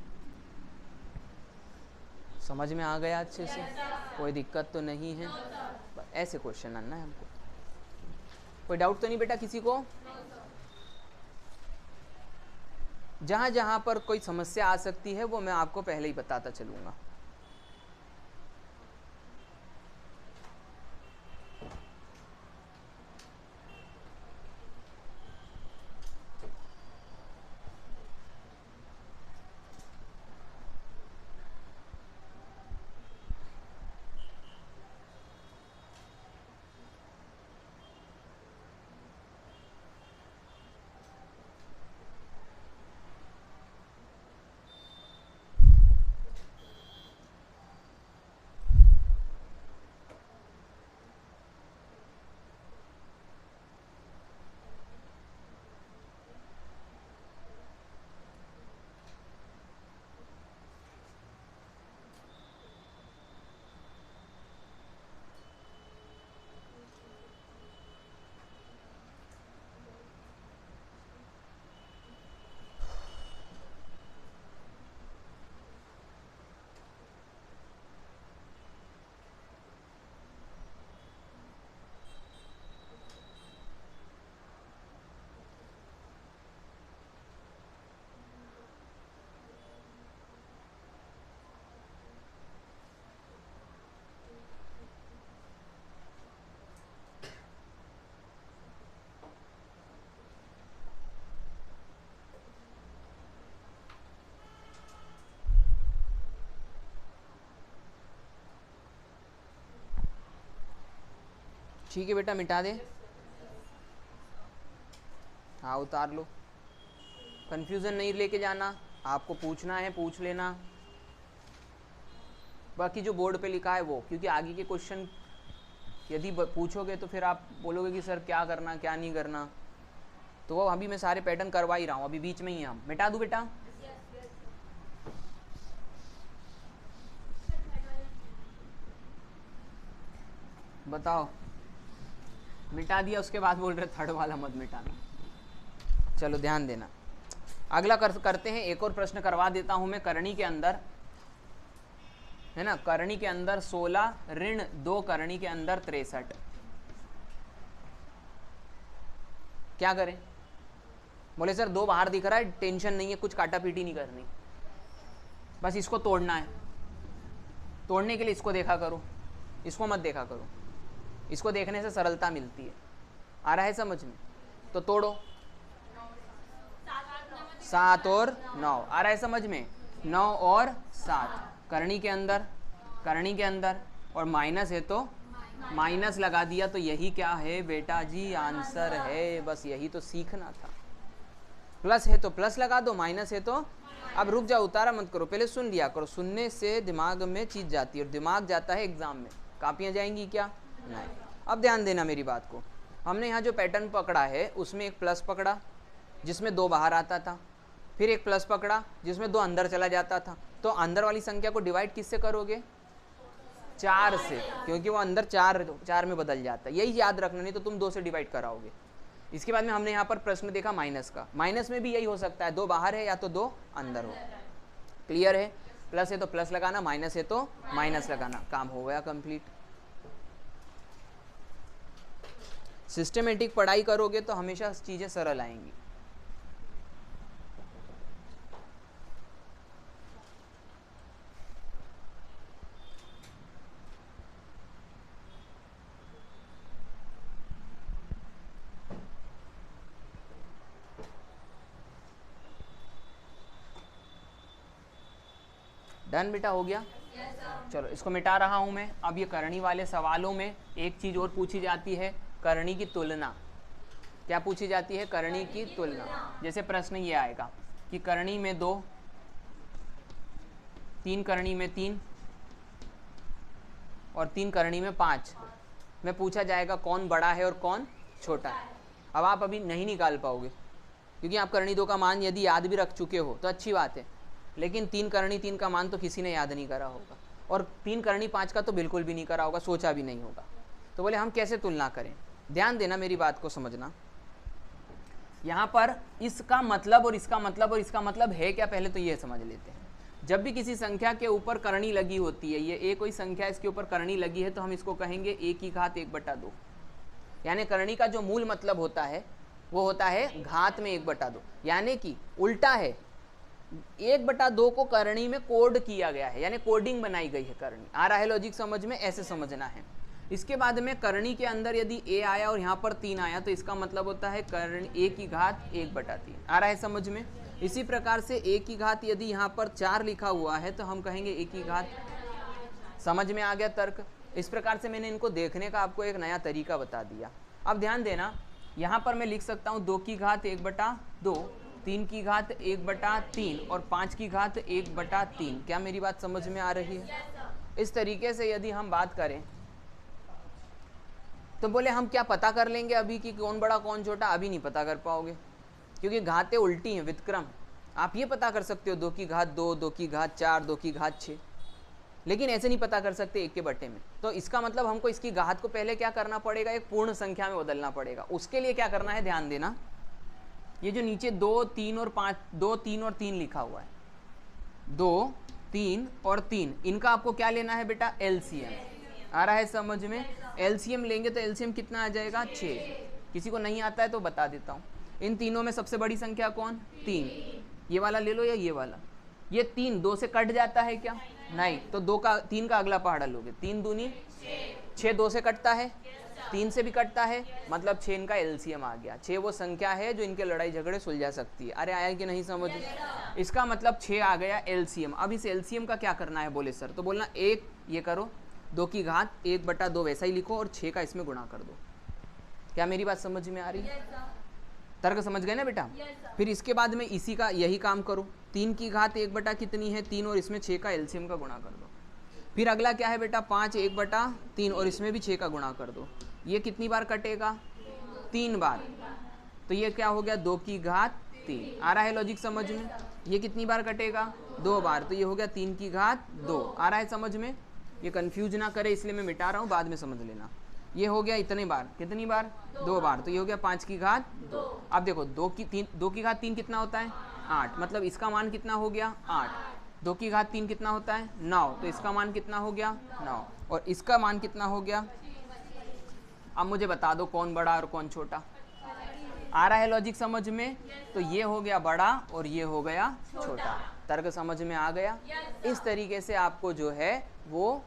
समझ में आ गया अच्छे से? कोई दिक्कत तो नहीं है? ऐसे क्वेश्चन आना है हमको। कोई डाउट तो नहीं बेटा किसी को? जहाँ जहाँ पर कोई समस्या आ सकती है वो मैं आपको पहले ही बताता चलूँगा। ठीक है बेटा, मिटा दे। हाँ उतार लो, कन्फ्यूज़न नहीं लेके जाना, आपको पूछना है पूछ लेना, बाकी जो बोर्ड पे लिखा है वो, क्योंकि आगे के क्वेश्चन यदि पूछोगे तो फिर आप बोलोगे कि सर क्या करना क्या नहीं करना, तो वो अभी मैं सारे पैटर्न करवा ही रहा हूँ, अभी बीच में ही हम मिटा दूँ बेटा। बताओ, मिटा दिया, उसके बाद बोल रहे थर्ड वाला मत मिटाना। चलो ध्यान देना, अगला करते हैं, एक और प्रश्न करवा देता हूं मैं करणी के अंदर, है ना, करणी के अंदर 16 ऋण 2 करणी के अंदर 63। क्या करें? बोले सर 2 बाहर दिख रहा है, टेंशन नहीं है, कुछ काटा पीटी नहीं करनी, बस इसको तोड़ना है। तोड़ने के लिए इसको देखा करो, इसको मत देखा करो, इसको देखने से सरलता मिलती है। आ रहा है समझ में? तो तोड़ो, 7 और 9 आ रहा है समझ में? 9 और 7 करणी के अंदर, और माइनस है तो माइनस लगा दिया, तो यही क्या है बेटा जी? आंसर है। बस यही तो सीखना था। प्लस है तो प्लस लगा दो, माइनस है तो, अब रुक जाओ, उतारा मत करो, पहले सुन लिया करो। सुनने से दिमाग में चीज जाती है, और दिमाग जाता है एग्जाम में, कापियां जाएंगी क्या? नहीं। अब ध्यान देना मेरी बात को, हमने यहाँ जो पैटर्न पकड़ा है उसमें एक प्लस पकड़ा जिसमें 2 बाहर आता था, फिर एक प्लस पकड़ा जिसमें 2 अंदर चला जाता था। तो अंदर वाली संख्या को डिवाइड किससे करोगे? 4 से, क्योंकि वो अंदर 4 में बदल जाता है। यही याद रखना, नहीं तो तुम 2 से डिवाइड कराओगे। इसके बाद में हमने यहाँ पर प्रश्न देखा माइनस का, माइनस में भी यही हो सकता है, 2 बाहर है या तो 2 अंदर हो। क्लियर है? प्लस है तो प्लस लगाना, माइनस है तो माइनस लगाना, काम हो गया कंप्लीट। सिस्टमेटिक पढ़ाई करोगे तो हमेशा चीजें सरल आएंगी। डन बेटा, हो गया? चलो इसको मिटा रहा हूं मैं। अब ये करणी वाले सवालों में एक चीज और पूछी जाती है, करणी की तुलना। क्या पूछी जाती है? करणी की तुलना। जैसे प्रश्न ये आएगा कि करणी में 2, 3 करणी में 3 और 3 करणी में 5 में पूछा जाएगा कौन बड़ा है और कौन छोटा है। अब आप अभी नहीं निकाल पाओगे, क्योंकि आप करणी 2 का मान यदि याद भी रख चुके हो तो अच्छी बात है, लेकिन 3 करणी 3 का मान तो किसी ने याद नहीं करा होगा, और 3 करणी 5 का तो बिल्कुल भी नहीं करा होगा, सोचा भी नहीं होगा। तो बोले हम कैसे तुलना करें? ध्यान देना, मेरी बात को समझना। यहाँ पर इसका मतलब और इसका मतलब और इसका मतलब है क्या, पहले तो ये समझ लेते हैं। जब भी किसी संख्या के ऊपर करणी लगी होती है, ये ए कोई संख्या इसके ऊपर करणी लगी है, तो हम इसको कहेंगे a की घात 1/2। यानी करणी का जो मूल मतलब होता है वो होता है घात में 1/2, यानी कि उल्टा है, 1/2 को करणी में कोड किया गया है, यानी कोडिंग बनाई गई है करणी। आ रहा है लॉजिक समझ में? ऐसे समझना है। इसके बाद में करणी के अंदर यदि a आया और यहाँ पर 3 आया, तो इसका मतलब होता है करणी a की घात 1/3। आ रहा है समझ में? इसी प्रकार से a की घात यदि यहाँ पर 4 लिखा हुआ है तो हम कहेंगे a की घात। समझ में आ गया तर्क? इस प्रकार से मैंने इनको देखने का आपको एक नया तरीका बता दिया। अब ध्यान देना, यहाँ पर मैं लिख सकता हूँ 2 की घात 1/2, 3 की घात 1/3 और 5 की घात 1/3। क्या मेरी बात समझ में आ रही है? इस तरीके से यदि हम बात करें तो बोले हम क्या पता कर लेंगे अभी कि कौन बड़ा कौन छोटा? अभी नहीं पता कर पाओगे, क्योंकि घातें उल्टी हैं व्युत्क्रम। आप ये पता कर सकते हो 2 की घात 2, 2 की घात 4, 2 की घात 6, लेकिन ऐसे नहीं पता कर सकते 1 के बट्टे में। तो इसका मतलब हमको इसकी घात को पहले क्या करना पड़ेगा? एक पूर्ण संख्या में बदलना पड़ेगा। उसके लिए क्या करना है, ध्यान देना, ये जो नीचे 2, 3 और 5, 2, 3 और 3 लिखा हुआ है, 2, 3 और 3, इनका आपको क्या लेना है बेटा? एलसीएम। आ रहा है समझ में? एलसीएम लेंगे तो एलसीएम कितना आ जाएगा? 6। किसी को नहीं आता है तो बता देता हूँ। इन तीनों में सबसे बड़ी संख्या कौन? 3। ये वाला ले लो या ये वाला। ये 3 2 से कट जाता है क्या? नहीं। तो 3 का अगला पहाड़ा लोगे, 3 दूनी 6, 2 से कटता है, 3 से भी कटता है, मतलब 6 इनका एलसीएम आ गया। 6 वो संख्या है जो इनके लड़ाई झगड़े सुलझा सकती है। अरे आया कि नहीं समझ? इसका मतलब 6 आ गया एलसीएम। अब इस एलसीएम का क्या करना है बोले सर? तो बोलना 1 ये करो, 2 की घात 1/2 वैसा ही लिखो और 6 का इसमें गुणा कर दो। क्या मेरी बात समझ में आ रही है? तर्क समझ गए ना बेटा? फिर इसके बाद में इसी का यही काम करो। 3 की घात 1 कितनी है 3 और इसमें 6 का एलसीएम का गुणा कर दो। फिर अगला क्या है बेटा 5 1/3 और इसमें भी 6 का गुणा कर दो। ये कितनी बार कटेगा? 3 बार। तो ये क्या हो गया 2 की घात 3। आ रहा है लॉजिक समझ में? ये कितनी बार कटेगा? 2 बार। तो ये हो गया 3 की घात 2। आ रहा है समझ में? ये कंफ्यूज ना करे इसलिए मैं मिटा रहा हूँ, बाद में समझ लेना। ये हो गया इतने बार, कितनी बार? 2 बार। तो ये हो गया 5 की घात 2। अब देखो 2 की घात 3 कितना होता है? 8। मतलब इसका मान कितना हो गया? 8। 2 की घात 3 कितना होता है? 9। तो इसका मान कितना हो गया? 9। और इसका मान कितना हो गया? अब मुझे बता दो कौन बड़ा और कौन छोटा। आ रहा है लॉजिक समझ में? तो ये हो गया बड़ा और ये हो गया छोटा। तर्क समझ में आ गया? इस तरीके से आपको जो है वो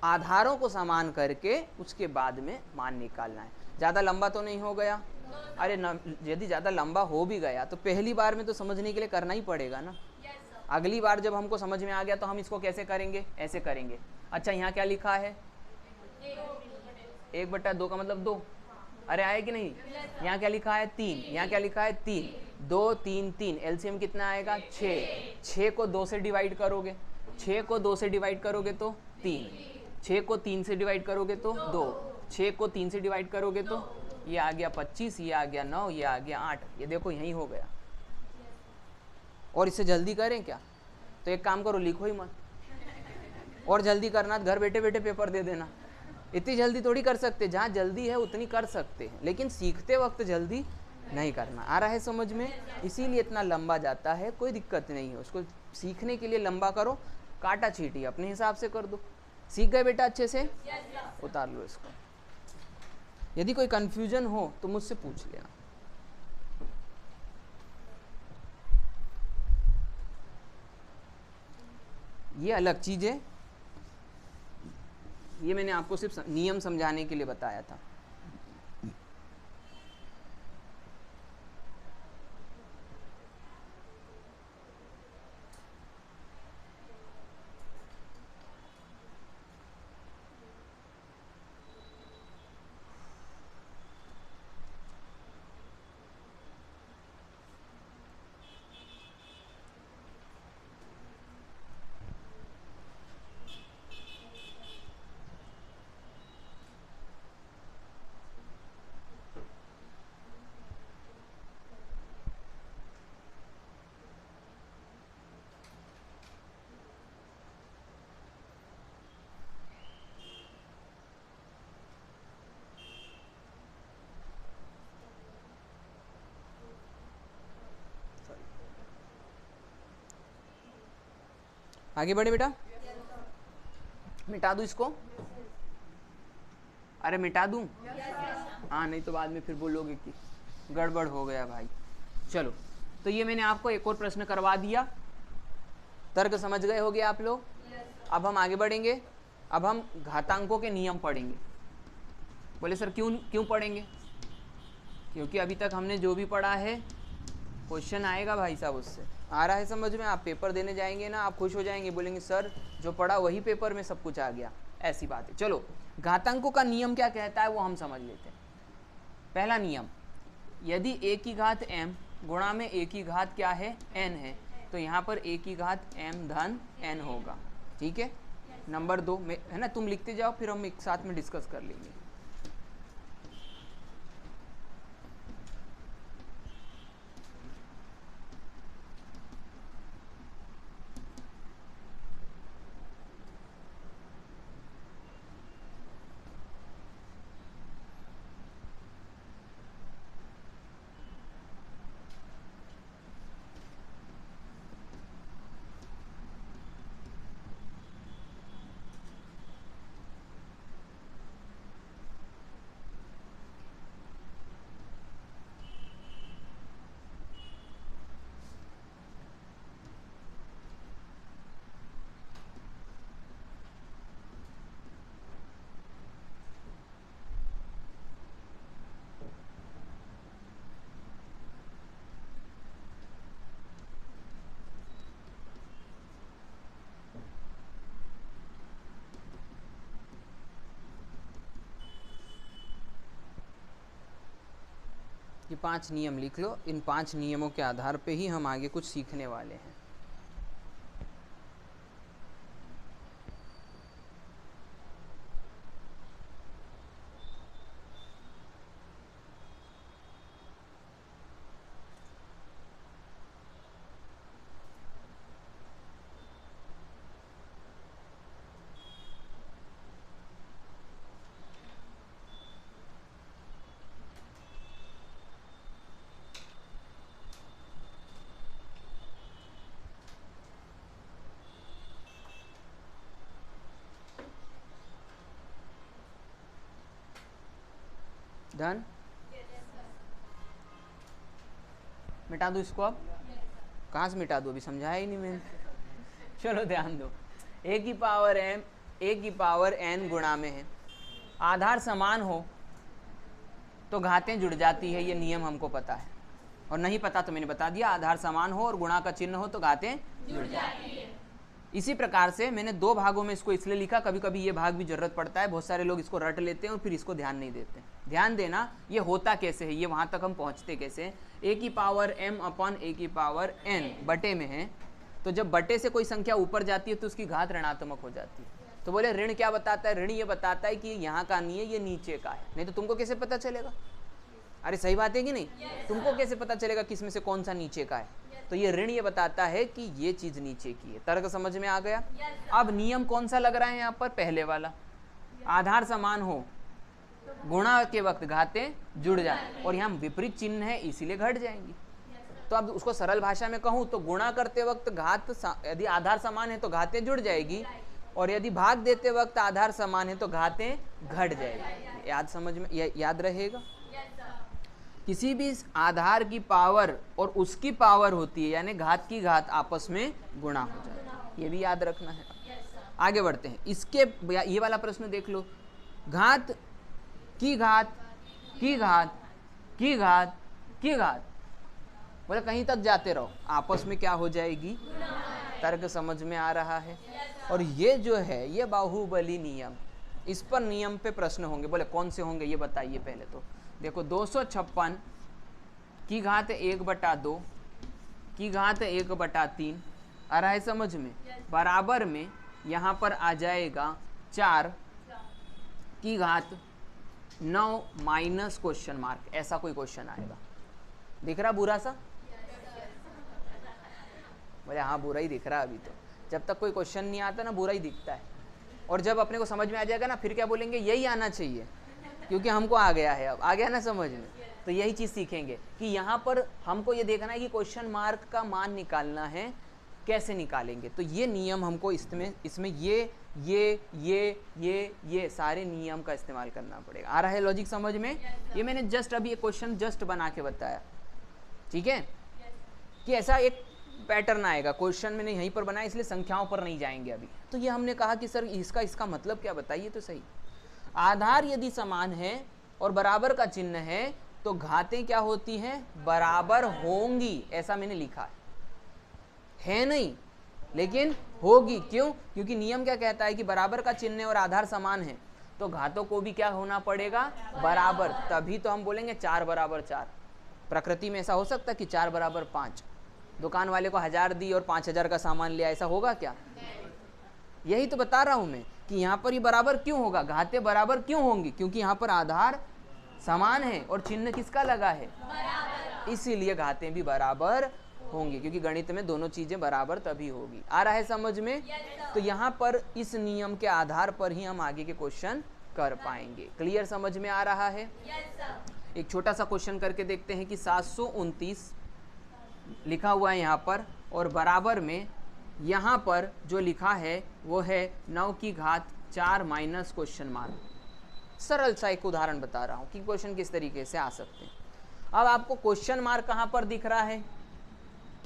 आधारों को समान करके उसके बाद में मान निकालना है। ज़्यादा लंबा तो नहीं हो गया? अरे यदि ज़्यादा लंबा हो भी गया तो पहली बार में तो समझने के लिए करना ही पड़ेगा ना। अगली बार जब हमको समझ में आ गया तो हम इसको कैसे करेंगे? ऐसे करेंगे। अच्छा यहाँ क्या लिखा है? 1/2 का मतलब 2। अरे आए कि नहीं? यहाँ क्या लिखा है? 3। यहाँ क्या लिखा है? 3। 2 3 3 एलसीएम कितना आएगा? 6। 6 को 2 से डिवाइड करोगे, 6 को 2 से डिवाइड करोगे तो 3। 6 को 3 से डिवाइड करोगे तो 2। 6 को 3 से डिवाइड करोगे तो ये आ गया 25, ये आ गया 9, ये आ गया 8। ये देखो यही हो गया। और इससे जल्दी करें क्या? तो एक काम करो, लिखो ही मत। और जल्दी करना घर बैठे बैठे पेपर दे देना। इतनी जल्दी थोड़ी कर सकते, जहाँ जल्दी है उतनी कर सकते हैं, लेकिन सीखते वक्त जल्दी नहीं करना। आ रहा है समझ में? इसीलिए इतना लंबा जाता है, कोई दिक्कत नहीं है। उसको सीखने के लिए लंबा करो, काटा छीटी अपने हिसाब से कर दो। सीख गए बेटा अच्छे से? उतार लो इसको। यदि कोई कंफ्यूजन हो तो मुझसे पूछ लेना। ये अलग चीज़ है, ये मैंने आपको सिर्फ नियम समझाने के लिए बताया था। आगे बढ़े बेटा। मिटा दूं इसको? अरे मिटा दूं? हाँ, नहीं तो बाद में फिर बोलोगे कि गड़बड़ हो गया भाई। चलो, तो ये मैंने आपको एक और प्रश्न करवा दिया। तर्क समझ गए होगे आप लोग? अब हम आगे बढ़ेंगे। अब हम घातांकों के नियम पढ़ेंगे। बोले सर क्यों पढ़ेंगे? क्योंकि अभी तक हमने जो भी पढ़ा है क्वेश्चन आएगा भाई साहब उससे। आ रहा है समझ में? आप पेपर देने जाएंगे ना, आप खुश हो जाएंगे, बोलेंगे सर जो पढ़ा वही पेपर में सब कुछ आ गया। ऐसी बात है। चलो, घातांकों का नियम क्या कहता है वो हम समझ लेते हैं। पहला नियम, यदि a की घात m गुणा में a की घात क्या है? n है, तो यहाँ पर a की घात m धन n होगा। ठीक है? नंबर 2 में है ना, तुम लिखते जाओ फिर हम एक साथ में डिस्कस कर लेंगे। 5 नियम लिख लो। इन 5 नियमों के आधार पे ही हम आगे कुछ सीखने वाले हैं। डन? मिटा दूँ इसको अब? कहाँ से मिटा दूँ, अभी समझाया ही नहीं मैंने। चलो ध्यान दो, a की पावर n गुणा में है, आधार समान हो तो घातें जुड़ जाती है, ये नियम हमको पता है। और नहीं पता तो मैंने बता दिया, आधार समान हो और गुणा का चिन्ह हो तो घातें जुड़ जाती है। इसी प्रकार से मैंने 2 भागों में इसको इसलिए लिखा, कभी कभी ये भाग भी जरूरत पड़ता है, बहुत सारे लोग इसको रट लेते हैं और फिर इसको ध्यान नहीं देते। ध्यान देना, ये होता कैसे है, ये वहां तक हम पहुंचते कैसे हैं। a की पावर m अपॉन a की पावर n बटे में है, तो जब बटे से कोई संख्या ऊपर जाती है तो उसकी घात ऋणात्मक हो जाती है। तो बोले ऋण क्या बताता है? ऋण ये बताता है कि यहाँ का नहीं है, ये नीचे का है। नहीं तो तुमको कैसे पता चलेगा? अरे सही बात है कि नहीं? तुमको कैसे पता चलेगा किसमें से कौन सा नीचे का है? तो ये ऋण ये बताता है कि ये चीज नीचे की है। तर्क समझ में आ गया? अब नियम कौन सा लग रहा है यहाँ पर? पहले वाला, आधार समान हो, गुणा के वक्त घातें जुड़ जाए, और यहाँ विपरीत चिन्ह है इसीलिए घट जाएंगी। तो अब उसको सरल भाषा में कहूँ तो गुणा करते वक्त घात यदि आधार समान है तो घातें जुड़ जाएगी, और यदि भाग देते वक्त आधार समान है तो घातें घट जाएगी। याद समझ में याद रहेगा? किसी भी आधार की पावर और उसकी पावर होती है, यानी घात की घात आपस में गुणा हो जाए, ये भी याद रखना है। आगे बढ़ते हैं। इसके ये वाला प्रश्न देख लो, घात की घात की घात की घात की घात, बोले कहीं तक जाते रहो, आपस में क्या हो जाएगी? तर्क समझ में आ रहा है? और ये जो है ये बाहुबली नियम, इस पर नियम पे प्रश्न होंगे। बोले कौन से होंगे ये बताइए पहले तो। देखो 256 की घात 1/2 की घात 1/3 आ रहा है समझ में? बराबर में यहाँ पर आ जाएगा 4 की घात 9 माइनस क्वेश्चन मार्क, ऐसा कोई क्वेश्चन आएगा। दिख रहा बुरा सा? बोले हाँ बुरा ही दिख रहा अभी तो। जब तक कोई क्वेश्चन नहीं आता ना बुरा ही दिखता है, और जब अपने को समझ में आ जाएगा ना फिर क्या बोलेंगे? यही आना चाहिए, क्योंकि हमको आ गया है, अब आ गया ना समझ में। तो यही चीज सीखेंगे कि यहाँ पर हमको ये देखना है कि क्वेश्चन मार्क का मान निकालना है, कैसे निकालेंगे। तो ये नियम हमको इसमें ये सारे नियम का इस्तेमाल करना पड़ेगा। आ रहा है लॉजिक समझ में? ये मैंने जस्ट अभी एक क्वेश्चन जस्ट बना के बताया, ठीक है? कि ऐसा एक पैटर्न आएगा। क्वेश्चन मैंने यहीं पर बनाया इसलिए संख्याओं पर नहीं जाएंगे अभी। तो ये हमने कहा कि सर इसका मतलब क्या बताइए तो सही। आधार यदि समान है और बराबर का चिन्ह है तो घातें क्या होती हैं? बराबर होंगी, ऐसा मैंने लिखा है नहीं लेकिन होगी। क्यों? क्योंकि नियम क्या कहता है कि बराबर का चिन्ह और आधार समान है तो घातों को भी क्या होना पड़ेगा? बराबर। तभी तो हम बोलेंगे 4 बराबर 4। प्रकृति में ऐसा हो सकता है कि 4 बराबर 5? दुकान वाले को 1000 दी और 5000 का सामान लिया, ऐसा होगा क्या? यही तो बता रहा हूं मैं कि यहाँ पर ये बराबर क्यों होगा, घातें बराबर क्यों होंगी? क्योंकि यहाँ पर आधार समान है और चिन्ह किसका लगा है? इसीलिए घातें भी बराबर होंगी, क्योंकि गणित में दोनों चीजें बराबर तभी होगी। आ रहा है समझ में? तो यहाँ पर इस नियम के आधार पर ही हम आगे के क्वेश्चन कर पाएंगे। क्लियर समझ में आ रहा है? एक छोटा सा क्वेश्चन करके देखते हैं कि 729 लिखा हुआ है यहाँ पर, और बराबर में यहाँ पर जो लिखा है वो है 9 की घात 4 माइनस क्वेश्चन मार्क। सरल सा एक उदाहरण बता रहा हूँ कि क्वेश्चन किस तरीके से आ सकते हैं। अब आपको क्वेश्चन मार्क कहाँ पर दिख रहा है?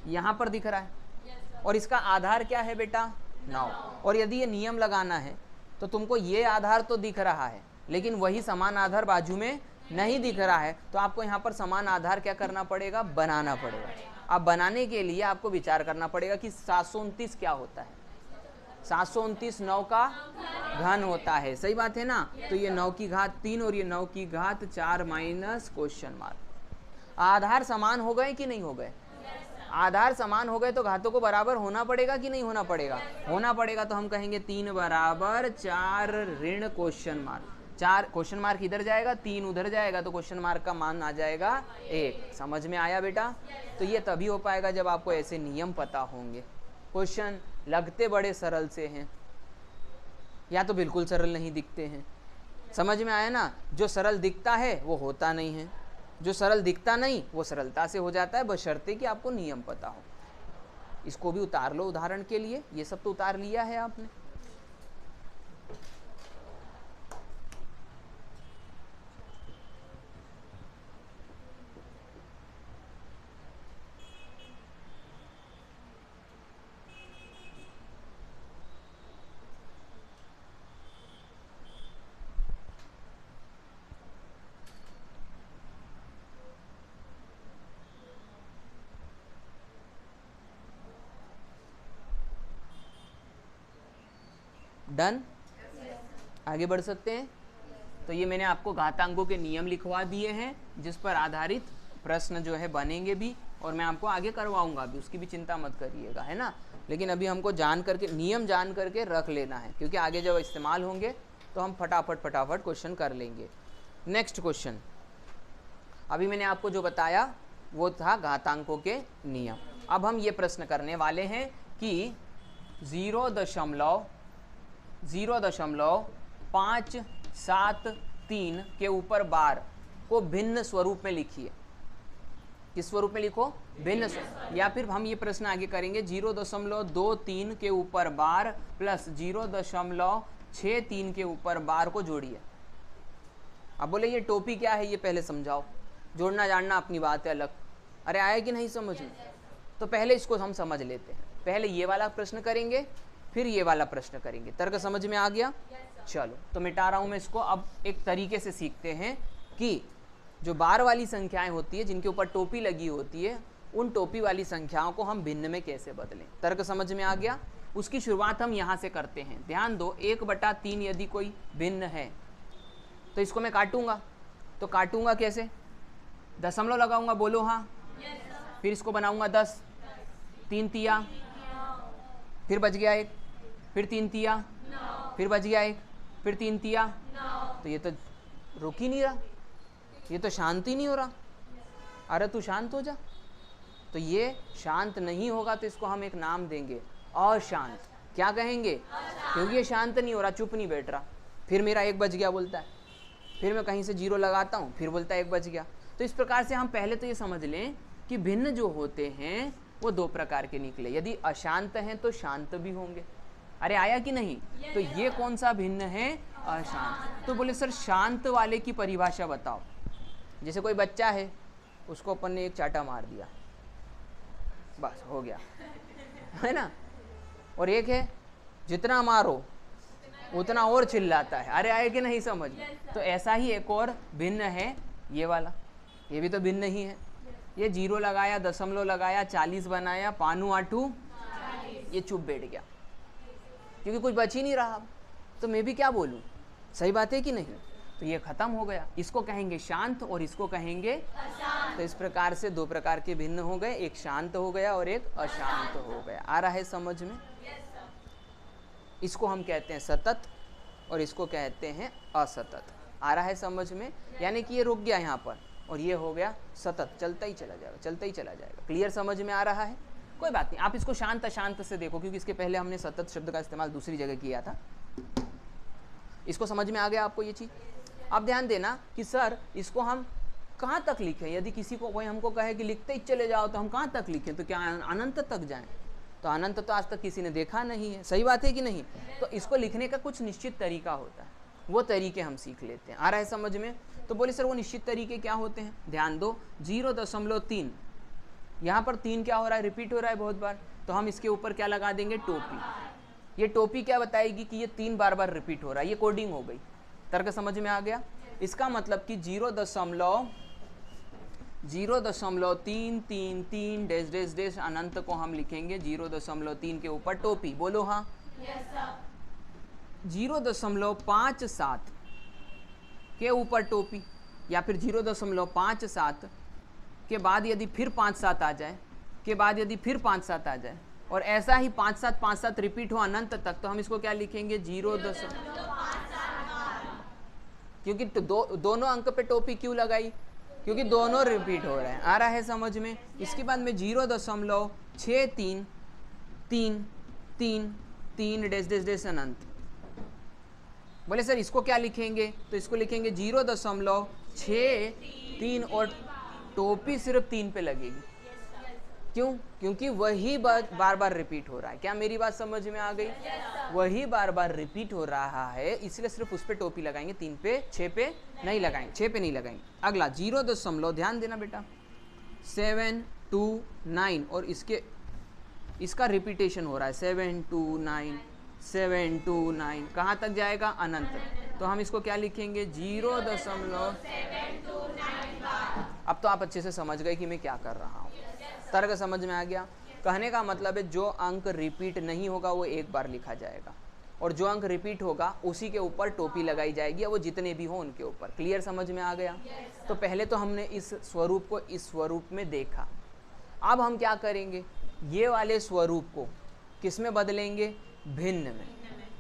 यहाँ पर दिख रहा है, और इसका आधार क्या है बेटा? 9। और यदि ये नियम लगाना है तो तुमको ये आधार तो दिख रहा है लेकिन वही समान आधार बाजू में नहीं दिख रहा है, तो आपको यहाँ पर समान आधार क्या करना पड़ेगा? बनाना पड़ेगा। अब बनाने के लिए आपको विचार करना पड़ेगा कि 729 क्या होता है। 729 9 का घन होता है, सही बात है ना? तो ये 9 की घात 3 और ये 9 की घात 4 माइनस क्वेश्चन मार्क। आधार समान हो गए कि नहीं हो गए? आधार समान हो गए तो घातों को बराबर होना पड़ेगा कि नहीं होना पड़ेगा? होना पड़ेगा। तो हम कहेंगे 3 बराबर 4 ऋण क्वेश्चन मार्क। 4 क्वेश्चन मार्क इधर जाएगा, 3 उधर जाएगा, तो क्वेश्चन मार्क का मान आ जाएगा 1। समझ में आया बेटा? तो ये तभी हो पाएगा जब आपको ऐसे नियम पता होंगे। क्वेश्चन लगते बड़े सरल से हैं या तो बिल्कुल सरल नहीं दिखते हैं। समझ में आया ना? जो सरल दिखता है वो होता नहीं है, जो सरल दिखता नहीं वो सरलता से हो जाता है, बशर्ते कि आपको नियम पता हो। इसको भी उतार लो उदाहरण के लिए। ये सब तो उतार लिया है आपने। डन? आगे बढ़ सकते हैं। तो ये मैंने आपको घातांकों के नियम लिखवा दिए हैं जिस पर आधारित प्रश्न जो है बनेंगे भी, और मैं आपको आगे करवाऊंगा भी, उसकी भी चिंता मत करिएगा, है ना। लेकिन अभी हमको जान करके, नियम जान करके रख लेना है, क्योंकि आगे जब इस्तेमाल होंगे तो हम फटाफट क्वेश्चन कर लेंगे। नेक्स्ट क्वेश्चन, अभी मैंने आपको जो बताया वो था घातांकों के नियम। अब हम ये प्रश्न करने वाले हैं कि 0.573 के ऊपर बार को भिन्न स्वरूप में लिखिए। किस स्वरूप में लिखो? भिन्न स्वरूप। या फिर हम ये प्रश्न आगे करेंगे 0.23 के ऊपर बार प्लस 0.63 के ऊपर बार को जोड़िए। अब बोले ये टोपी क्या है, ये पहले समझाओ। जोड़ना जानना अपनी बात है अलग। अरे आया कि नहीं समझ में? तो पहले इसको हम समझ लेते हैं। पहले ये वाला प्रश्न करेंगे, फिर ये वाला प्रश्न करेंगे। तर्क समझ में आ गया? चलो तो मिटा रहा हूं मैं इसको। अब एक तरीके से सीखते हैं कि जो बार वाली संख्याएं होती है, जिनके ऊपर टोपी लगी होती है, उन टोपी वाली संख्याओं को हम भिन्न में कैसे बदलें। तर्क समझ में आ गया? उसकी शुरुआत हम यहाँ से करते हैं। ध्यान दो, 1/3 यदि कोई भिन्न है तो इसको मैं काटूंगा। तो काटूंगा कैसे? दशमलव लगाऊंगा, बोलो हाँ। फिर इसको बनाऊंगा 10, 3 तिया, फिर बच गया 1, फिर 3 तिया, फिर बच गया 1, फिर 3 तिया। तो ये तो रुक ही नहीं रहा, ये तो शांत ही नहीं हो रहा। अरे तू शांत हो जा। तो ये शांत नहीं होगा तो इसको हम एक नाम देंगे, अशांत। क्या कहेंगे? क्योंकि ये शांत नहीं हो रहा, चुप नहीं बैठ रहा। फिर मेरा 1 बच गया बोलता है, फिर मैं कहीं से 0 लगाता हूँ, फिर बोलता है 1 बच गया। तो इस प्रकार से हम पहले तो ये समझ लें कि भिन्न जो होते हैं वो 2 प्रकार के निकले। यदि अशांत हैं तो शांत भी होंगे। अरे आया कि नहीं? तो ये कौन सा भिन्न है? अशांत। तो बोले सर शांत वाले की परिभाषा बताओ। जैसे कोई बच्चा है, उसको अपन ने एक चाटा मार दिया, बस हो गया, है ना। और एक है जितना मारो उतना और चिल्लाता है। अरे आए कि नहीं समझ में? तो ऐसा ही एक और भिन्न है ये वाला, ये भी तो भिन्न ही है। ये 0 लगाया, दशमलव लगाया, 40 बनाया, पानू आटू, ये चुप बैठ गया क्योंकि कुछ बच ही नहीं रहा। तो मैं भी क्या बोलूं? सही बात है कि नहीं? तो ये खत्म हो गया। इसको कहेंगे शांत और इसको कहेंगे अशांत। तो इस प्रकार से 2 प्रकार के भिन्न हो गए, एक शांत हो गया और एक अशांत हो गया। आ रहा है समझ में? इसको हम कहते हैं सतत और इसको कहते हैं असतत। आ रहा है समझ में? यानी कि ये रुक गया यहाँ पर और ये हो गया सतत, चलता ही चला जाएगा, चलता ही चला जाएगा। क्लियर समझ में आ रहा है? कोई बात नहीं, आप इसको शांत अशांत से देखो, क्योंकि इसके पहले हमने सतत शब्द का इस्तेमाल दूसरी जगह किया था। इसको समझ में आ गया आपको ये चीज़? अब ध्यान देना कि सर इसको हम कहाँ तक लिखें। यदि किसी को कोई हमको कहे कि लिखते ही चले जाओ तो हम कहाँ तक लिखें? तो क्या अनंत तक जाएं? तो अनंत तो आज तक किसी ने देखा नहीं है। सही बात है कि नहीं? तो इसको लिखने का कुछ निश्चित तरीका होता है, वो तरीके हम सीख लेते हैं। आ रहा है समझ में? तो बोले सर वो निश्चित तरीके क्या होते हैं? ध्यान दो, 0.3, यहाँ पर 3 क्या हो रहा है? रिपीट हो रहा है बहुत बार। तो हम इसके ऊपर क्या लगा देंगे? टोपी। ये टोपी क्या बताएगी कि ये 3 बार रिपीट हो रहा है, ये कोडिंग हो गई। तर्क समझ में आ गया? इसका मतलब कि 0.333 डैश डैश डैश अनंत को हम लिखेंगे 0.3 के ऊपर टोपी। बोलो हाँ। 0.57 के ऊपर टोपी, या फिर 0.57 के बाद यदि फिर 5 7 आ जाए, के बाद यदि फिर 5 7 आ जाए, और ऐसा ही 5 7 रिपीट हो अनंत तक, तो हम इसको क्या लिखेंगे 0 क्योंकि दोनों अंक पे टोपी क्यों लगाई, क्योंकि दोनों रिपीट हो रहे हैं। आ रहा है समझ में। इसके बाद में 0.6333 डैश डैश डैश अनंत। बोले सर इसको क्या लिखेंगे, तो इसको लिखेंगे 0.63 और टोपी सिर्फ 3 पे लगेगी। क्यों? क्योंकि वही बार बार रिपीट हो रहा है। क्या मेरी बात समझ में आ गई? वही बार बार रिपीट हो रहा है, इसलिए सिर्फ उस पे टोपी लगाएंगे, 3 पे 6 पे नहीं लगाएंगे, 6 पे नहीं लगाएंगे। अगला 0. ध्यान देना बेटा 729 और इसका रिपीटेशन हो रहा है 729 729 कहाँ तक जाएगा? अनंत। तो हम इसको क्या लिखेंगे 0.729। अब तो आप अच्छे से समझ गए कि मैं क्या कर रहा हूँ। तर्क समझ में आ गया? कहने का मतलब है जो अंक रिपीट नहीं होगा वो एक बार लिखा जाएगा, और जो अंक रिपीट होगा उसी के ऊपर टोपी लगाई जाएगी, वो जितने भी हो उनके ऊपर। क्लियर समझ में आ गया? तो पहले तो हमने इस स्वरूप को इस स्वरूप में देखा। अब हम क्या करेंगे, ये वाले स्वरूप को किस में बदलेंगे? भिन्न में।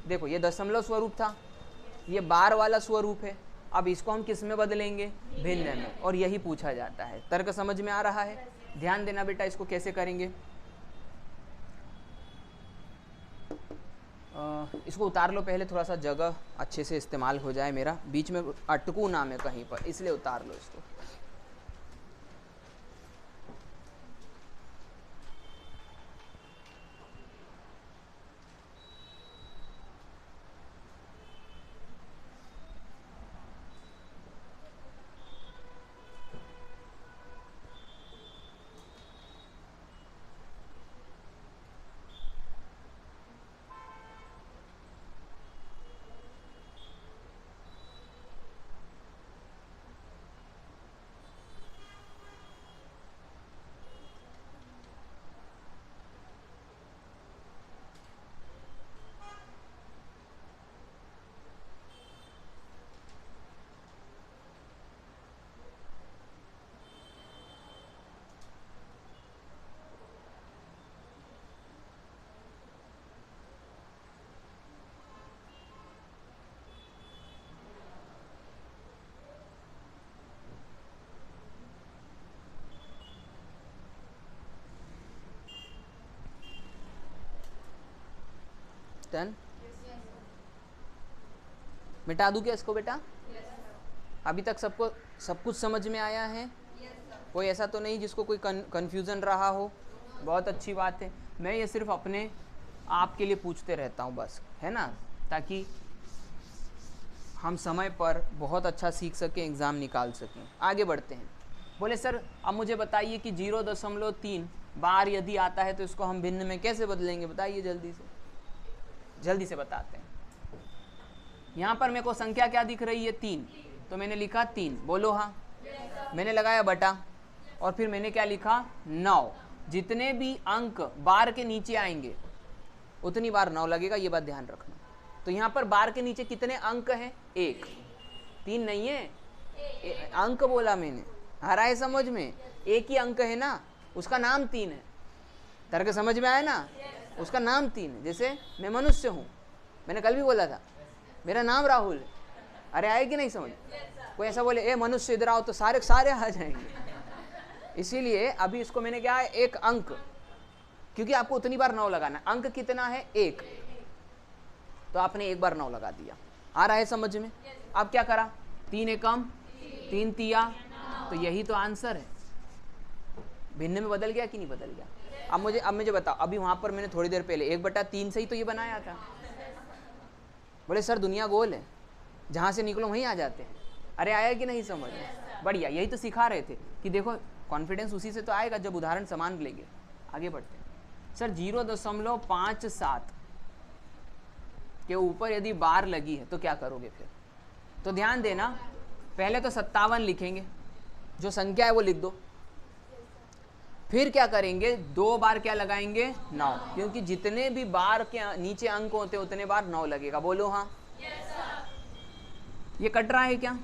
देखो ये दशमलव स्वरूप था, ये बार वाला स्वरूप है। अब इसको हम किस में बदलेंगे? भिन्न में। और यही पूछा जाता है। तर्क समझ में आ रहा है? ध्यान देना बेटा, इसको कैसे करेंगे। इसको उतार लो पहले, थोड़ा सा जगह अच्छे से इस्तेमाल हो जाए मेरा, बीच में अटकू ना मैं कहीं पर, इसलिए उतार लो इसको। डन? मिटा दूं क्या इसको बेटा? अभी तक सबको सब कुछ समझ में आया है? कोई ऐसा तो नहीं जिसको कोई कन्फ्यूज़न रहा हो? बहुत अच्छी बात है। मैं ये सिर्फ अपने आप के लिए पूछते रहता हूँ बस, है ना, ताकि हम समय पर बहुत अच्छा सीख सकें, एग्ज़ाम निकाल सकें। आगे बढ़ते हैं। बोले सर अब मुझे बताइए कि 0.3 बार यदि आता है तो इसको हम भिन्न में कैसे बदलेंगे? बताइए जल्दी से बताते हैं। यहाँ पर मेरे को संख्या क्या दिख रही है? 3। तो मैंने लिखा 3। बोलो हाँ। मैंने लगाया बटा, और फिर मैंने क्या लिखा? 9। जितने भी अंक बार के नीचे आएंगे उतनी बार 9 लगेगा, ये बात ध्यान रखना। तो यहाँ पर बार के नीचे कितने अंक हैं? 1। 3 नहीं है, अंक बोला मैंने। आ रहा है समझ में? एक ही अंक है ना, उसका नाम 3 है। तर्क समझ में आया ना? उसका नाम 3 है। जैसे मैं मनुष्य हूँ, मैंने कल भी बोला था मेरा नाम राहुल है। अरे आए कि नहीं समझ? कोई ऐसा बोले ए मनुष्य इधर आओ तो सारे आ जाएंगे। इसीलिए अभी इसको मैंने क्या है, एक अंक, क्योंकि आपको उतनी बार 9 लगाना है। अंक कितना है? 1। तो आपने एक बार 9 लगा दिया। आ रहा है समझ में? अब क्या करा? 3 एकम 3 तिया, तो यही तो आंसर है। भिन्न में बदल गया कि नहीं बदल गया? अब मुझे बताओ, अभी वहां पर मैंने थोड़ी देर पहले 1/3 से ही तो ये बनाया था। बोले सर दुनिया गोल है, जहां से निकलो वहीं आ जाते हैं। अरे आया कि नहीं समझ? बढ़िया, यही तो सिखा रहे थे कि देखो कॉन्फिडेंस उसी से तो आएगा जब उदाहरण समान लेंगे। आगे बढ़ते हैं। सर 0.57 के ऊपर यदि बार लगी है तो क्या करोगे फिर? तो ध्यान देना, पहले तो 57 लिखेंगे, जो संख्या है वो लिख दो। फिर क्या करेंगे? 2 बार क्या लगाएंगे? 9, क्योंकि जितने भी बार के नीचे अंक होते हैं उतने बार 9 लगेगा। बोलो हाँ। ये कट रहा है क्या?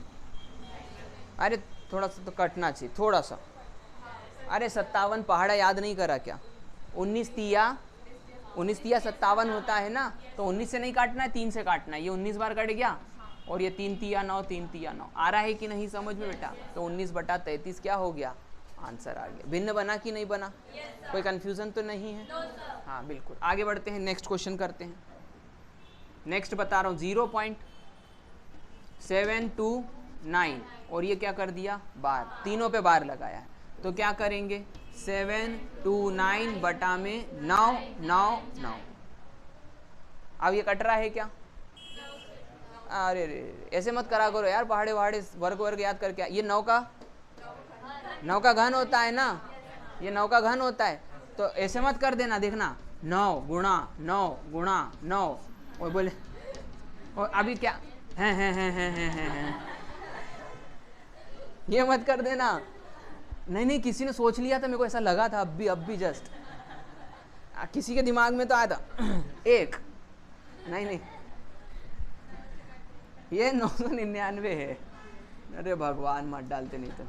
अरे थोड़ा सा तो कटना चाहिए, थोड़ा सा। अरे 57 पहाड़ा याद नहीं करा क्या? 19 तिया 57 होता है ना, तो 19 से नहीं काटना है, 3 से काटना है। ये 19 बार कट गया और ये 3 तिया 9, 3 तिया 9 आ रहा है कि नहीं समझ में बेटा? तो 19/33 क्या हो गया? आंसर आ गया। भिन्न बना कि नहीं बना? कोई कंफ्यूजन तो नहीं है? हाँ बिल्कुल। आगे बढ़ते हैं, नेक्स्ट क्वेश्चन करते हैं। नेक्स्ट बता रहा हूँ 0.729 और ये क्या कर दिया? बार, तीनों पे बार लगाया है। तो क्या करेंगे? 729 बटा में 9 9 9। अब ये कट रहा है क्या? अरे रे, ऐसे मत करा करो यार, पहाड़े वहाड़े वर्ग याद करके। ये 9 का घन होता है ना, ये 9 का घन होता है, तो ऐसे मत कर देना। देखना 9 गुणा 9 गुणा 9 और बोले और अभी क्या हैं ये मत कर देना। नहीं किसी ने सोच लिया था, मेरे को ऐसा लगा था अब भी जस्ट किसी के दिमाग में तो आया था एक। नहीं ये 999 है। अरे भगवान मत डालते नहीं तो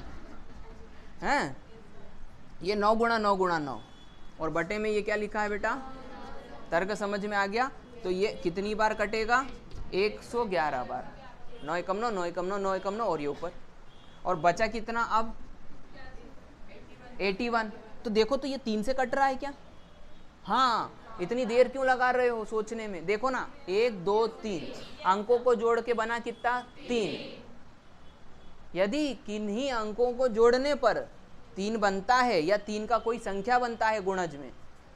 हैं। ये 9 गुणा 9 गुणा 9 और बटे में ये क्या लिखा है बेटा? तर्क समझ में आ गया? तो ये कितनी बार कटेगा? 111 बार। 9 एकम 9 9 एकम 9 9 एकम 9 और ये ऊपर। और बचा कितना अब? 81। तो देखो तो ये 3 से कट रहा है क्या? हाँ, इतनी देर क्यों लगा रहे हो सोचने में? देखो ना 1 2 3 अंकों को जोड़ के बना कितना? 3। यदि किन्हीं अंकों को जोड़ने पर 3 बनता है या 3 का कोई संख्या बनता है गुणज में,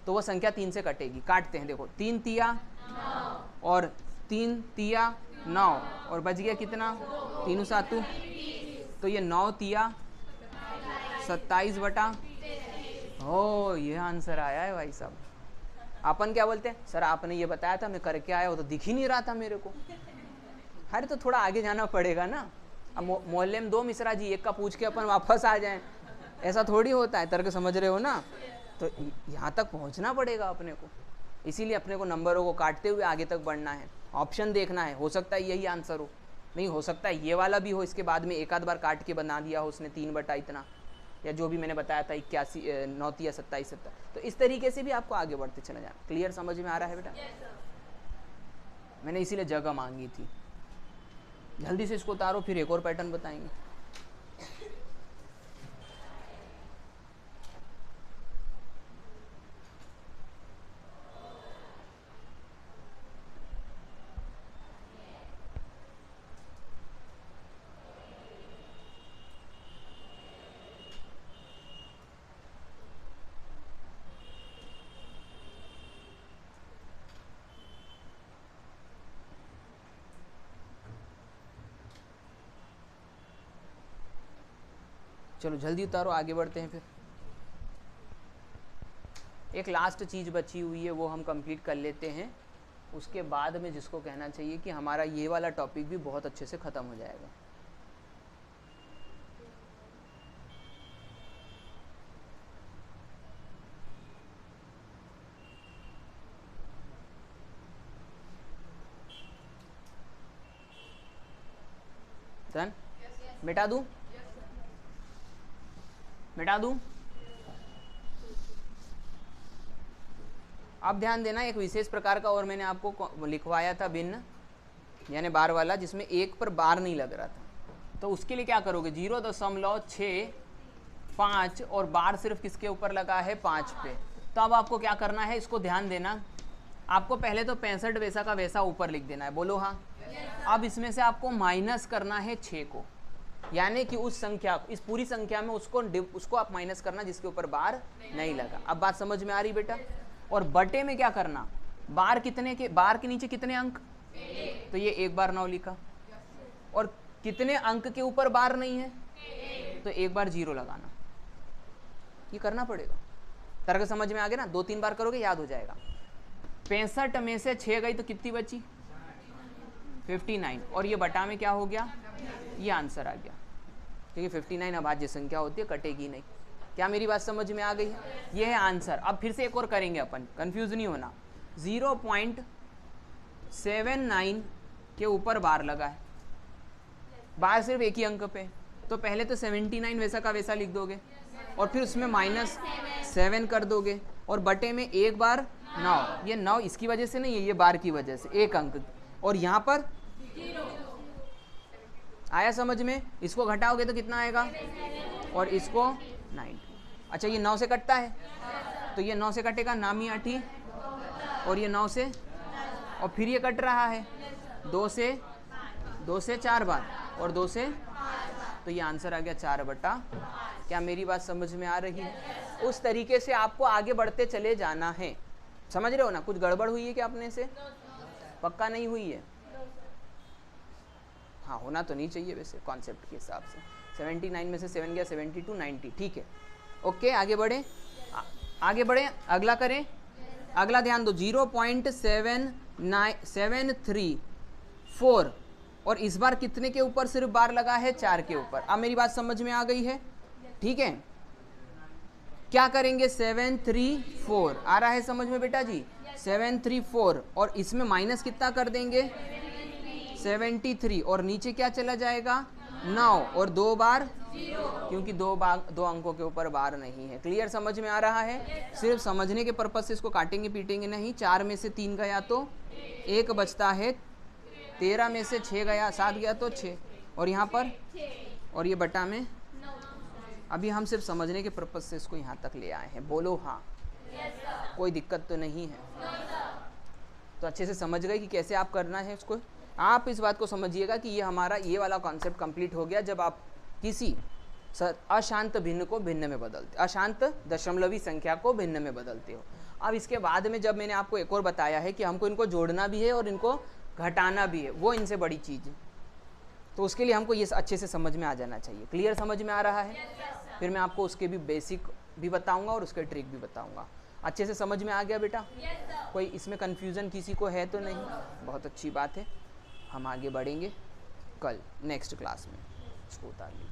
तो वो संख्या 3 से कटेगी। काटते हैं, देखो 3 तिया 9 और 3 तिया 9 और बच गया कितना? 3 7। तो ये 9 तिया 27 बटा। ओ ये आंसर आया है भाई साहब। अपन क्या बोलते हैं? सर आपने ये बताया था, मैं करके आया, वो तो दिख ही नहीं रहा था मेरे को। अरे तो थोड़ा आगे जाना पड़ेगा ना। अब मोहल्ले में 2 मिश्रा जी, एक का पूछ के अपन वापस आ जाएं, ऐसा थोड़ी होता है। तर्क समझ रहे हो ना? तो यहाँ तक पहुँचना पड़ेगा अपने को। इसीलिए अपने को नंबरों को काटते हुए आगे तक बढ़ना है। ऑप्शन देखना है, हो सकता है यही आंसर हो, नहीं हो सकता है ये वाला भी हो, इसके बाद में एक आध बार काट के बना दिया हो उसने 3 बटा इतना, या जो भी मैंने बताया था 81 9 या 27 70। तो इस तरीके से भी आपको आगे बढ़ते चले जाना। क्लियर समझ में आ रहा है बेटा? मैंने इसीलिए जगह मांगी थी। जल्दी से इसको उतारो, फिर एक और पैटर्न बताएंगे। चलो जल्दी उतारो, आगे बढ़ते हैं। फिर एक लास्ट चीज़ बची हुई है, वो हम कंप्लीट कर लेते हैं। उसके बाद में जिसको कहना चाहिए कि हमारा ये वाला टॉपिक भी बहुत अच्छे से ख़त्म हो जाएगा। डन? मिटा दूँ? मिटा दूँ? अब ध्यान देना, एक विशेष प्रकार का और मैंने आपको लिखवाया था भिन्न, यानी बार वाला, जिसमें 1 पर बार नहीं लग रहा था। तो उसके लिए क्या करोगे? 0.65 और बार सिर्फ किसके ऊपर लगा है? 5 पे। तो अब आपको क्या करना है, इसको ध्यान देना। आपको पहले तो 65 वैसा का वैसा ऊपर लिख देना है, बोलो हाँ। अब इसमें से आपको माइनस करना है 6 को, यानी कि उस संख्या, इस पूरी संख्या में उसको आप माइनस करना जिसके ऊपर बार नहीं लगा। अब बात समझ में आ रही बेटा? और बटे में क्या करना? बार के नीचे कितने अंक? तो ये 1 बार 9 लिखा। और कितने अंक के ऊपर बार नहीं है? तो 1 बार 0 लगाना। ये करना पड़ेगा। तर्क समझ में आ गया ना? 2-3 बार करोगे याद हो जाएगा। 65 में से 6 गई तो कितनी बची? 59। और ये बटा में क्या हो गया? ये आंसर आ गया, क्योंकि 59 अभाज्य संख्या होती है, कटेगी नहीं। क्या मेरी बात समझ में आ गई है? ये है आंसर। अब फिर से एक और करेंगे अपन, कंफ्यूज नहीं होना। 0.79 के ऊपर बार लगा है, बार सिर्फ एक ही अंक पे, तो तो पहले तो 79 वैसा का वैसा लिख दोगे और फिर उसमें -7 कर दोगे और बटे में एक बार 9, ये 9 इसकी वजह से नहीं है, ये बार की वजह से, एक अंक, और यहाँ पर आया समझ में? इसको घटाओगे तो कितना आएगा और इसको 90। अच्छा ये 9 से कटता है तो ये 9 से कटेगा, नामी आठी, और ये 9 से, और फिर ये कट रहा है 2 से 4 बार और 2 से, तो ये आंसर आ गया 4/। क्या मेरी बात समझ में आ रही है? उस तरीके से आपको आगे बढ़ते चले जाना है, समझ रहे हो ना? कुछ गड़बड़ हुई है क्या अपने से? पक्का नहीं हुई है? हाँ, होना तो नहीं चाहिए वैसे कॉन्सेप्ट के हिसाब से। 79 में से 7 गया, 72, 90, ठीक है। ओके, आगे बढ़े, आगे बढ़े, अगला करें। अगला ध्यान दो, 0.734, और इस बार कितने के ऊपर सिर्फ बार लगा है? 4 के ऊपर। अब मेरी बात समझ में आ गई है? ठीक है, क्या करेंगे? 734 आ रहा है समझ में बेटा जी? 734, और इसमें माइनस कितना कर देंगे? 73, और नीचे क्या चला जाएगा? 9, और 2 बार, क्योंकि 2 अंकों के ऊपर बार नहीं है। क्लियर, समझ में आ रहा है? सिर्फ समझने के पर्पज से इसको काटेंगे पीटेंगे नहीं। 4 में से 3 गया तो 1 बचता है, 13 में से 6 गया, 7 गया तो 6, और यहाँ पर, और ये बटा में। अभी हम सिर्फ समझने के पर्पज से इसको यहाँ तक ले आए हैं। बोलो हाँ, कोई दिक्कत तो नहीं है? तो अच्छे से समझ गए कि कैसे आप करना है इसको। आप इस बात को समझिएगा कि ये हमारा ये वाला कॉन्सेप्ट कंप्लीट हो गया जब आप किसी अशांत भिन्न को भिन्न में बदलते, अशांत दशमलवी संख्या को भिन्न में बदलते हो। अब इसके बाद में जब मैंने आपको एक और बताया है कि हमको इनको जोड़ना भी है और इनको घटाना भी है, वो इनसे बड़ी चीज़ है, तो उसके लिए हमको ये अच्छे से समझ में आ जाना चाहिए। क्लियर, समझ में आ रहा है? फिर मैं आपको उसके भी बेसिक भी बताऊंगा और उसके ट्रिक भी बताऊंगा। अच्छे से समझ में आ गया बेटा? कोई इसमें कन्फ्यूज़न किसी को है तो नहीं? बहुत अच्छी बात है। हम आगे बढ़ेंगे कल नेक्स्ट क्लास में, इसको उतार लीजिए।